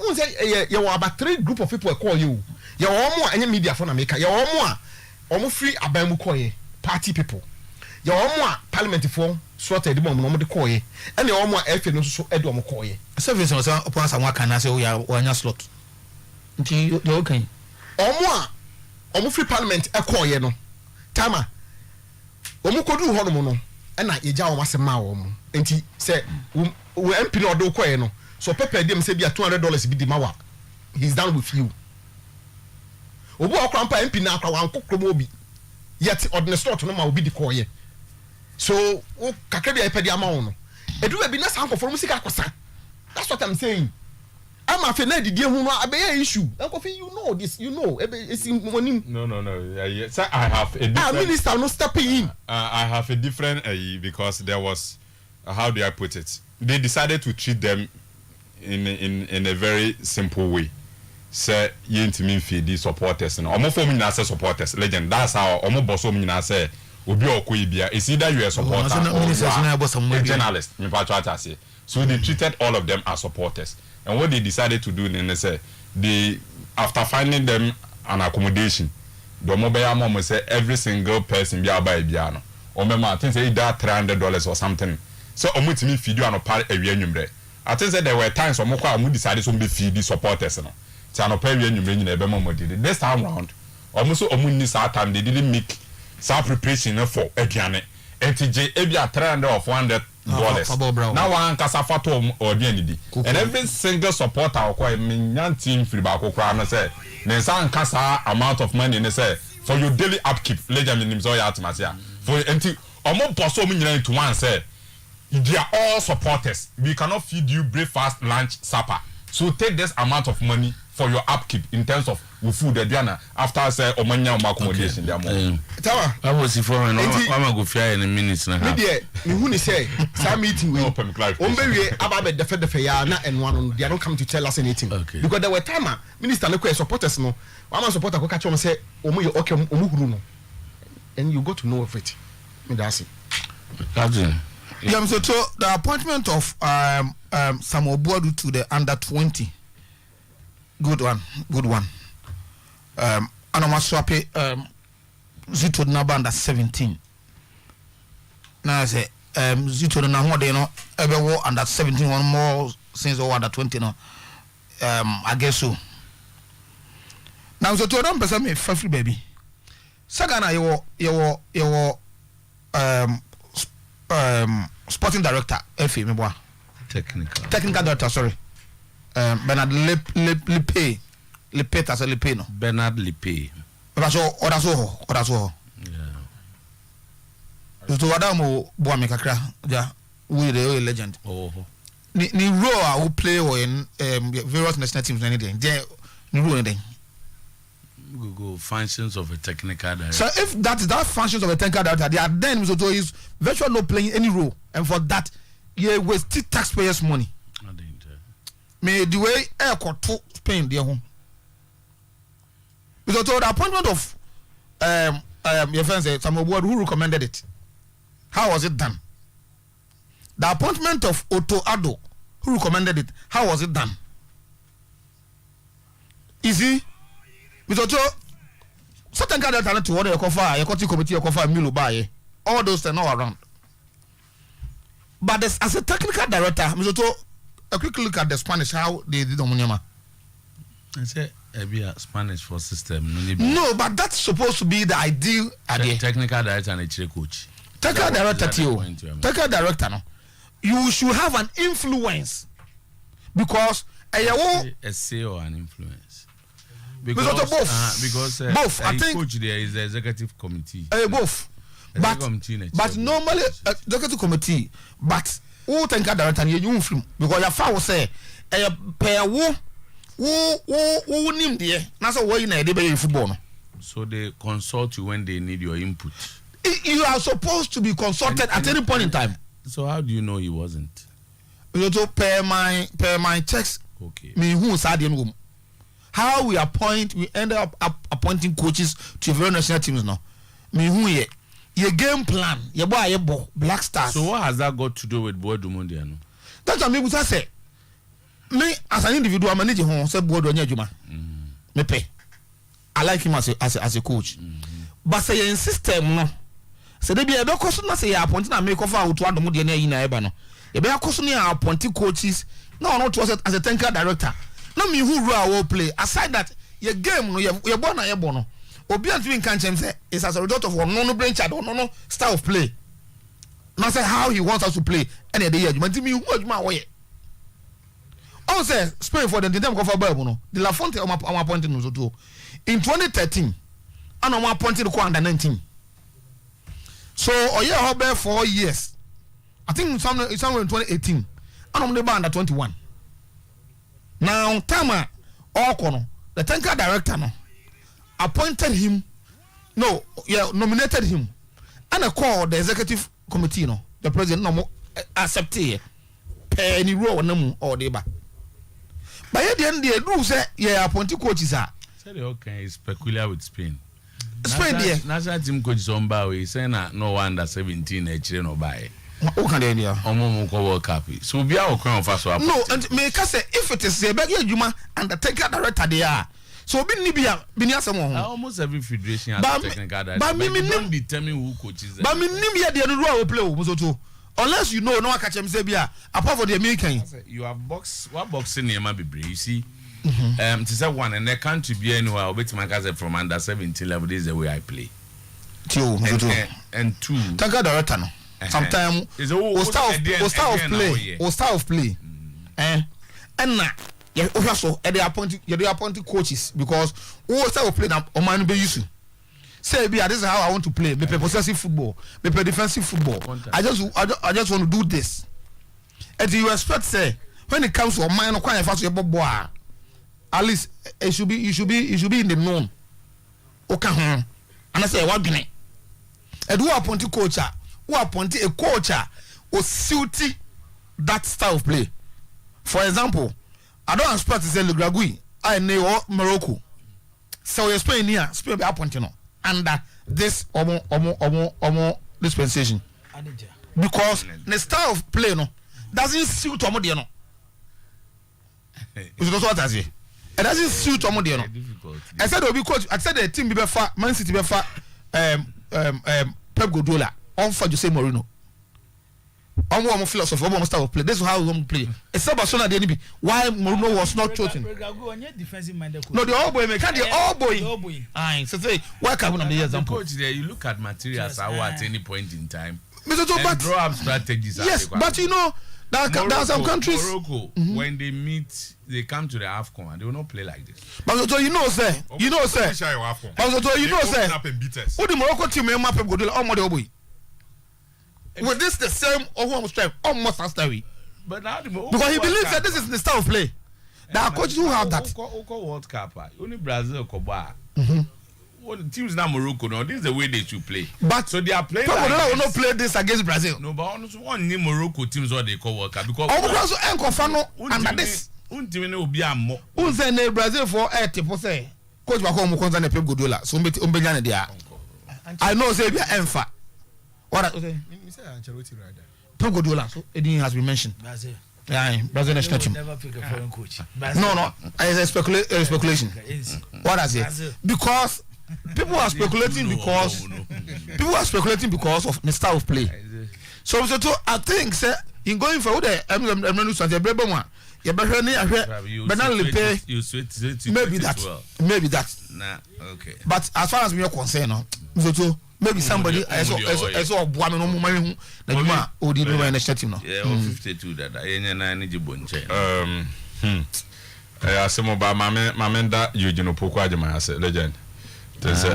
you were about 3 group of people call you. You omo any media for America. You omo free abamu call party people. You omo parliament for sorted the mom no call ye. And you omo FA no so edu omo call ye. Service on upon someone can say we are one slot. You okay. Omo free parliament e call ye no. Tama. Omo kodu ho no no. E na ye ja omo asema omo. Enti say we MP no do call ye no. So Pepe dem say be $200 be the mawa. He's down with you. Obu akrampa MP na akra wan kokromo obi. Yet ordinary slot no ma obi di koye. So o kakra bi ipedi ama wo no. Edu be na san kofo musika akosa. That's what I'm saying. I'm afraid na didie hu no abey issue. Enkofi you know this, you know. It's monim. No. Sir, I have a different minister no stepping in. I have a different because there was how do I put it? They decided to treat them in a very simple way. Say yentimi feed the supporters no. Omo form nyina say supporters legend. That's how omo boss omo nyina say obi okoyi bia. It's either you a supporter or you a journalist. Me pa twa say. So they treated all of them as supporters. And what they decided to do then say they after finding them an accommodation, the mobile mom say every single person bia buy bia no. Omo I think say that $300 or something. So omo timi feed you an part area nwumre. I think that there were times omo kwa omo decided to be feed the supporters no. This time round, almost almost time they didn't make some preparation for aduane. NTJ ebia $300 or $400. Now one kasafato or DND. And every single supporter or minyan team free back or say, then some kasa amount of money and say for your daily upkeep, legend in Zoya for NT almost possible million to one say they are all supporters. We cannot feed you breakfast, lunch, supper. So take this amount of money for your upkeep in terms of food Diana after say omanya accommodation there more. Tawa. I was informing I'm go fear in a minute na. Me dey me hu ni say some meeting we ombewie ababe defe ya na enwa they don't come to tell us anything. Okay. Because there were time minister no kwa supporters no. One man supporter ko catch am say omo ye okay omo huru no. And you go to know of it. Me that's it. Yeah, so the appointment of Samuel Otuo to the under 20. Good one. Anomaswape Zito Naba under 17. Now I say Zito na they no ever under 17 one more since or under 20 no. I guess so. Now so to don't person me free baby. Sagana you sporting director FA me boy. Technical director sorry. Bernard Lipe that's a Lipe no. Bernard Lipe. That's all. Yeah. So Adamo boy me kakra ja we the legend. Oh. Ni role who play in various national teams anything. There ni role anything. Go functions of a technical director. So if that functions of a technical director, they are then so is virtually not playing any role, and for that, you waste taxpayers' money. May the way airport to Spain their home. Because the appointment of your friend said Samuel Otuo who recommended it. How was it done? The appointment of Otuo Acheampong who recommended it. How was it done? Easy. Because certain kind of talent to order your committee, your coffee, Milo buy all those things all around. But as a technical director, Mr. A quick look at the Spanish how they did on I say Spanish for system. No, but that's supposed to be the ideal idea. Technical director and a coach. Technical director, no. You should have an influence because a say or an influence. Because both. I think coach there is the executive committee. Both. But normally executive committee, but who technical director you film because your father say pair who name there. That's why you need to football. No? So they consult you when they need your input. You are supposed to be consulted at any point in time. So how do you know he wasn't? You to pay my checks. Okay. Me who sad in room. How we end up appointing coaches to various national teams now. Me who ye your game plan, your boy, Black Stars. So what has that got to do with Boy Dumondiano? That's what me would say. Me as an individual, I manage home. Say Boy Dumondiano. Me pay. I like him as a coach. But say in system no. Say they be a question na say appointing and make offer out to Dumondiano ina eba no. You be a question appointing coaches. No, not as a technical director. No me who will play. Aside that, your game no your born na your born. Obi Antwin can say it's as a result of one no brain child no style of play. Now say how he wants us to play. Any day you want me who my way. On say Spain for the time go for Bible no. The La Fonte am appointing us to. In 2013, and I'm appointed to under 19. So Oyerepa 4 years. I think somewhere in 2018. And I'm the under 21. Now Tama Okono, the technical director no, appointed him, nominated him, and I called the executive committee no, the president no accepted any role no or deba. But at the end the do say yeah appointed coaches are. Say the okay is peculiar with Spain. Spain there. National team coach Zomba we say na no under 17 actually no buy. Who can they there? Omo ko World Cup. So be our crown first. No, and me can say if it is a beg Juma and the technical director they are. So be Nibia someone. Almost every federation has a technical director. But me don't determine who coaches them. But me Nibia the no play Musoto. Unless you know no catch him say bia apart from the American. You have boxing near my baby. You see. To say one and they can't be anywhere with my cousin from under 17 level. This is the way I play. And two. Technical director no. Sometimes style of play. And na yeah, also they appointed coaches because who style of play that Oman be used to. Say this is how I want to play. Me play possessive football, me play defensive football. I just want to do this. And you expect say when it comes to Oman, no quite fast your boy. At least you should be in the known. Okay, and I say what been it? And who appointed coach? Who appointed a coach who suited that style of play? For example, I don't expect to say Lugragui, I know Morocco. So you Spain here, Spain be appointed under this omo dispensation. Because the style of play no doesn't suit Omo no. Is what I say? It doesn't suit Omo no. I said will be coach. I said the team be far, Man City be far, Pep Guardiola, on for Jose Mourinho. Omo philosophy, omo style of play. This is how we want to play. It's not Barcelona the enemy. Why Mourinho was not chosen? No, the old boy, can't the old boy. Aye, so say why can't we be example? Coach there, you look at materials at any point in time. But draw up strategies. Yes, but you know there are some countries. Morocco, when they meet, they come to the AFCON and they will not play like this. But so you know, sir. But so you know, sir. Who the Morocco team may map go do the boy? With this the same almost strength, almost as story. But now because he believes that this is the style of play. There are coaches who have that. World Cup, only Brazil, Koba. Teams now Morocco, no, this is the way they should play. But so they are playing. Like will not play this against Brazil. No, but one new Morocco teams what they call World Cup because also Enkofano under this. Will be a more. Brazil for 80%. Coach Bakomo Konza Pep Guardiola. So Umbejane there. I know say be Enfa. What? Pep Guardiola. So it has been mentioned. Brazil. Yeah, Brazil national team. Never pick a foreign coach. No, it's a speculation. What I say? Because people are speculating because of the style of play. So I think say in going for the maybe that. Nah, okay. But as far as we are concerned, maybe somebody I saw one no money na o di no national team no. Yeah, 52 that I na ji bonche. Asemo ba mamenda Eugene Opoku Ajima ase legend. Tese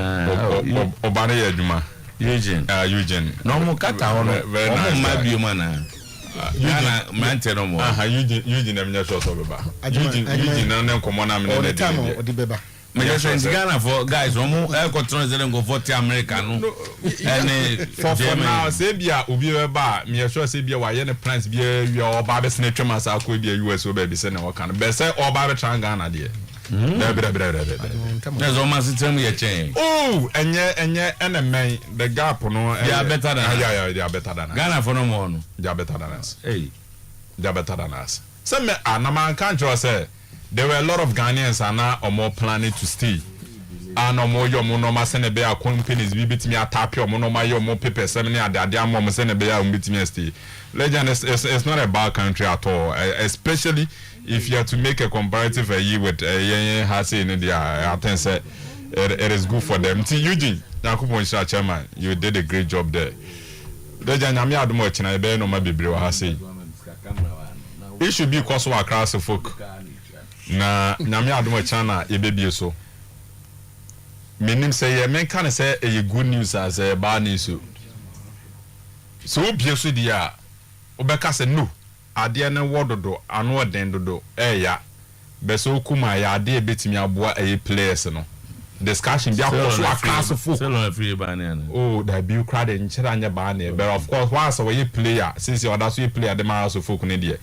obane ye adwuma. Eugene. No mo kata hono. Omo ma bi o na. Yana mante no mo. Eugene am nya short obeba. Eugene na nkomo na me na dey. Ghana for guys, control the go for American. And for now, say bia obi ba me sure say bia wa ye ne plans bia your barbe snatch mas akọ bia US baby say na work can. Be say all barbe try Ghana there. There's almost tell me a change. Oh, and men the gap no they are better than yeah, they are better than us. Ghana for no more. They are better than us. Hey, they are better than us. Some na man can't just say there were a lot of Ghanaians and now are more planning to stay. And no more your monoma send a bear companies be bit me a tap your monoma your more paper seminar at the damn mom send a bear and bit me stay. Legend it's not a bad country at all, especially if you have to make a comparative a year with has in India. I think it is good for them. Eugene, chairman, you did a great job there. Legend, I'm not much and I bear no my baby has it should be cause of across the folk. Na nyame adom chana e bebie so menim say ye men kan say e good news as e bad news so obie so dia obeka say no ade ne wododo ano den dodo ya be so kuma ya ade betimi aboa e players no discussion bia cause across the folk oh that be crowd in chira anya ba na but of course once we player since you other so player the man so folk ne dia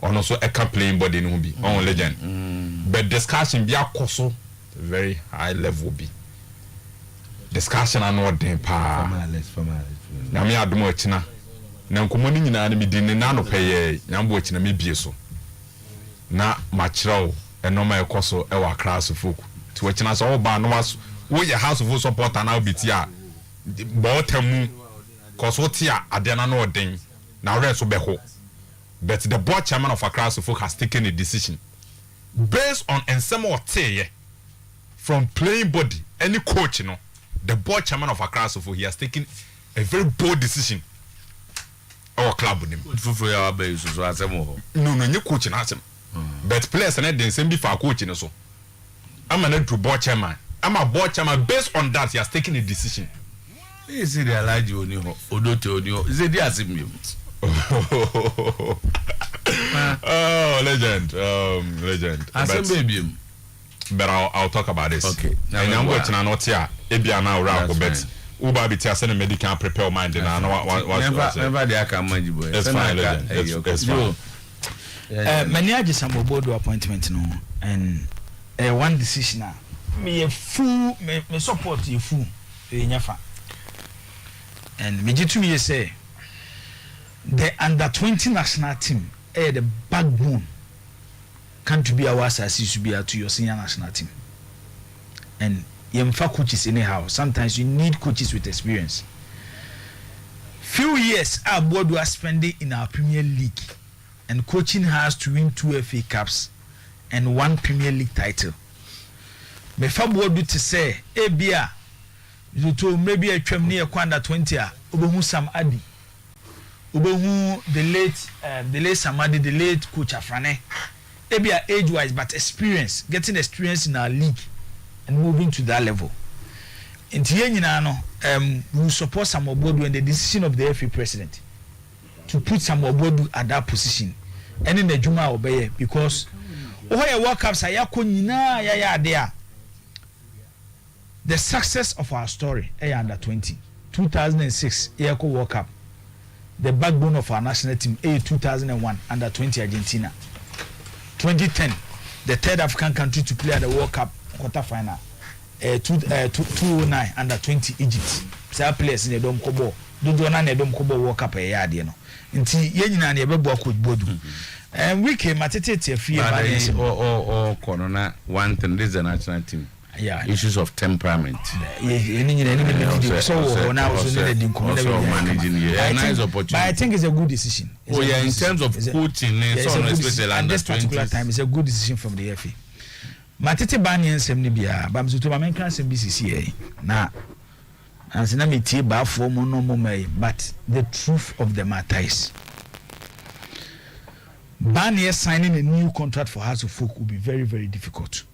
or also a playing body no be on legend. But discussion be akoso very high level be. Discussion are not dem pa. Na me adomo achina. Na nkomo ni nyina na me di ne na no peye nyambo achina me bie so. Na machirawo enoma ekoso e wa class folk. Ti wachina so ba no was wo ye house of supporter na obiti a botamu koso ti a ade na no den na re so be ho. But the board chairman of Accra Folk has taken a decision based on ensemo oteye from playing body any coach, you know. The board chairman of Accra Folk, he has taken a very bold decision. Our club with him. No, you coaching us. But players and they same before coaching so. I'm an board chairman. I'm a board chairman. Based on that, he has taken a decision. Is it the Elijah Odoto? Is it the Asim? Oh, legend. But I'll talk about this. Okay. And I'm going to not here. Ebia now round bet. Uba be tia send medical prepare mind and I know what never the aka manji boy. It's fine, legend. It's fine. Many are just board appointment no and one decision me a fool me support you fool nyafa. And me to me say the under 20 national team the backbone can't be our assassin to be to your senior national team. And yemfa coaches anyhow. Sometimes you need coaches with experience. Few years our board was spending in our Premier League, and coaching has to win 2 FA Cups and 1 Premier League title. Me fa board to say, bia you to maybe a twem near under 20 obehu Sam Adi. Obehu the late Samadi, the late coach Afrane. Ebia age-wise, but experience, getting experience in our league and moving to that level. In Tienino, we support Sam Obodu and the decision of the FA president to put Sam Obodu at that position. And in the Juma obey because World Cups are there. The success of our story under 20, 2006 Yako World Cup. The backbone of our national team, 2001 under 20 Argentina. 2010, the third African country to play at the World Cup quarter-final. 2009 under 20 Egypt. Some players in the Dom Kobo. Do na ne Dom Kobo World Cup yard no. Nti ye nyina ne bebo coach bodu. We came at a few or corona one thing this is the national team. Yeah, issues of temperament. So now but I think it's a good decision. In terms of coaching, at this particular time, it's a good decision from the FA. Matete Bani and Semnibia, Bamsu to American BCCA. Now, and Senamiti ba for monomome, but the truth of the matter is Bani signing a new contract for House of Folk will be very, very difficult.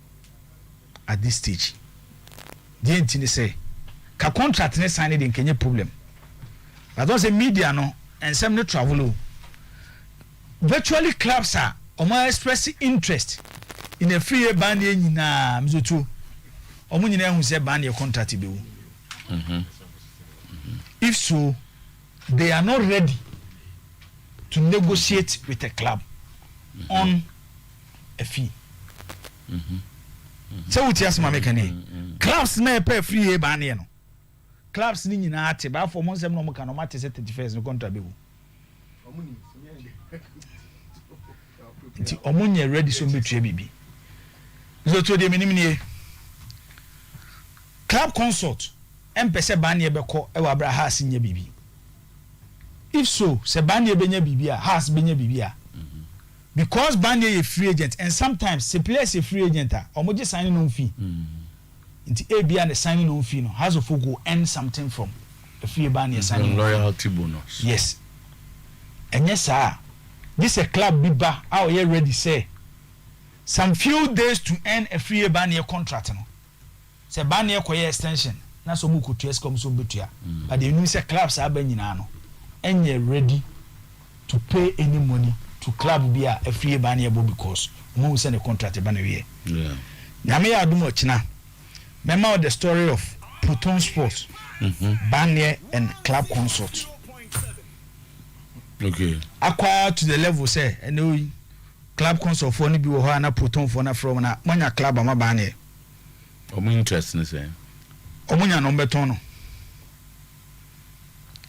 At this stage, the entity say, "Ka contract ne sign it in Kenya problem." But don't say media no and some no travel. Virtually clubs are expressing interest in a free band in Mizutu. Omunina who say ban your contract be. If so, they are not ready to negotiate with a club on a fee. So what you make clubs na pay free ban no clubs ni nyina ate ba for months no can no matter 31st no contract be nti omunye ready so betwe bibi so to de minimnie club consult empese ban ye beko e wa bra has nya bibi if so se ban ye benya bibi a has benya bibi a because ban ye free agent and sometimes the players a free agent omo je signing no fee nti ABA and the signing no fee no has of go earn something from the free ban ye signing loyalty bonus. Yes, and yes sir, this a club biba how you ready say some few days to earn a free ban ye contract no say ban ye koye extension na so mu ko ties come so betua but the new say clubs are ben nyina no enye ready to pay any money to club be a free ban ye because mo send a contract ban we Yeah. Nyame ya adumo china. Remember the story of Proton Sports, Barnier and Club Consort. Okay. Acquired to the level say, and club console for ni bi wo ha na proton for na from na manya club ama ba ne omo interest ni say omunya no beton no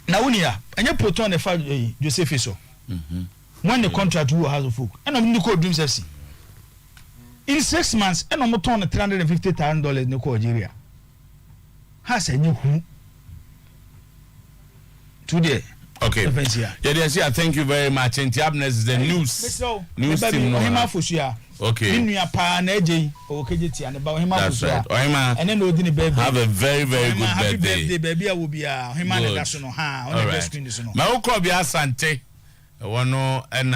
na unia enye proton ne fa Joseph so when the contract who has a folk and I'm Nico Dreams FC in 6 months and I'm ton $350,000 Nico Algeria has a new who today. Okay. Yeah, thank you very much. And Tiabnes is the news team. Okay. That's right. And then have a very, very good birthday. Baby, I will be a human. That's no ha. All right. My Okobia Sante. One and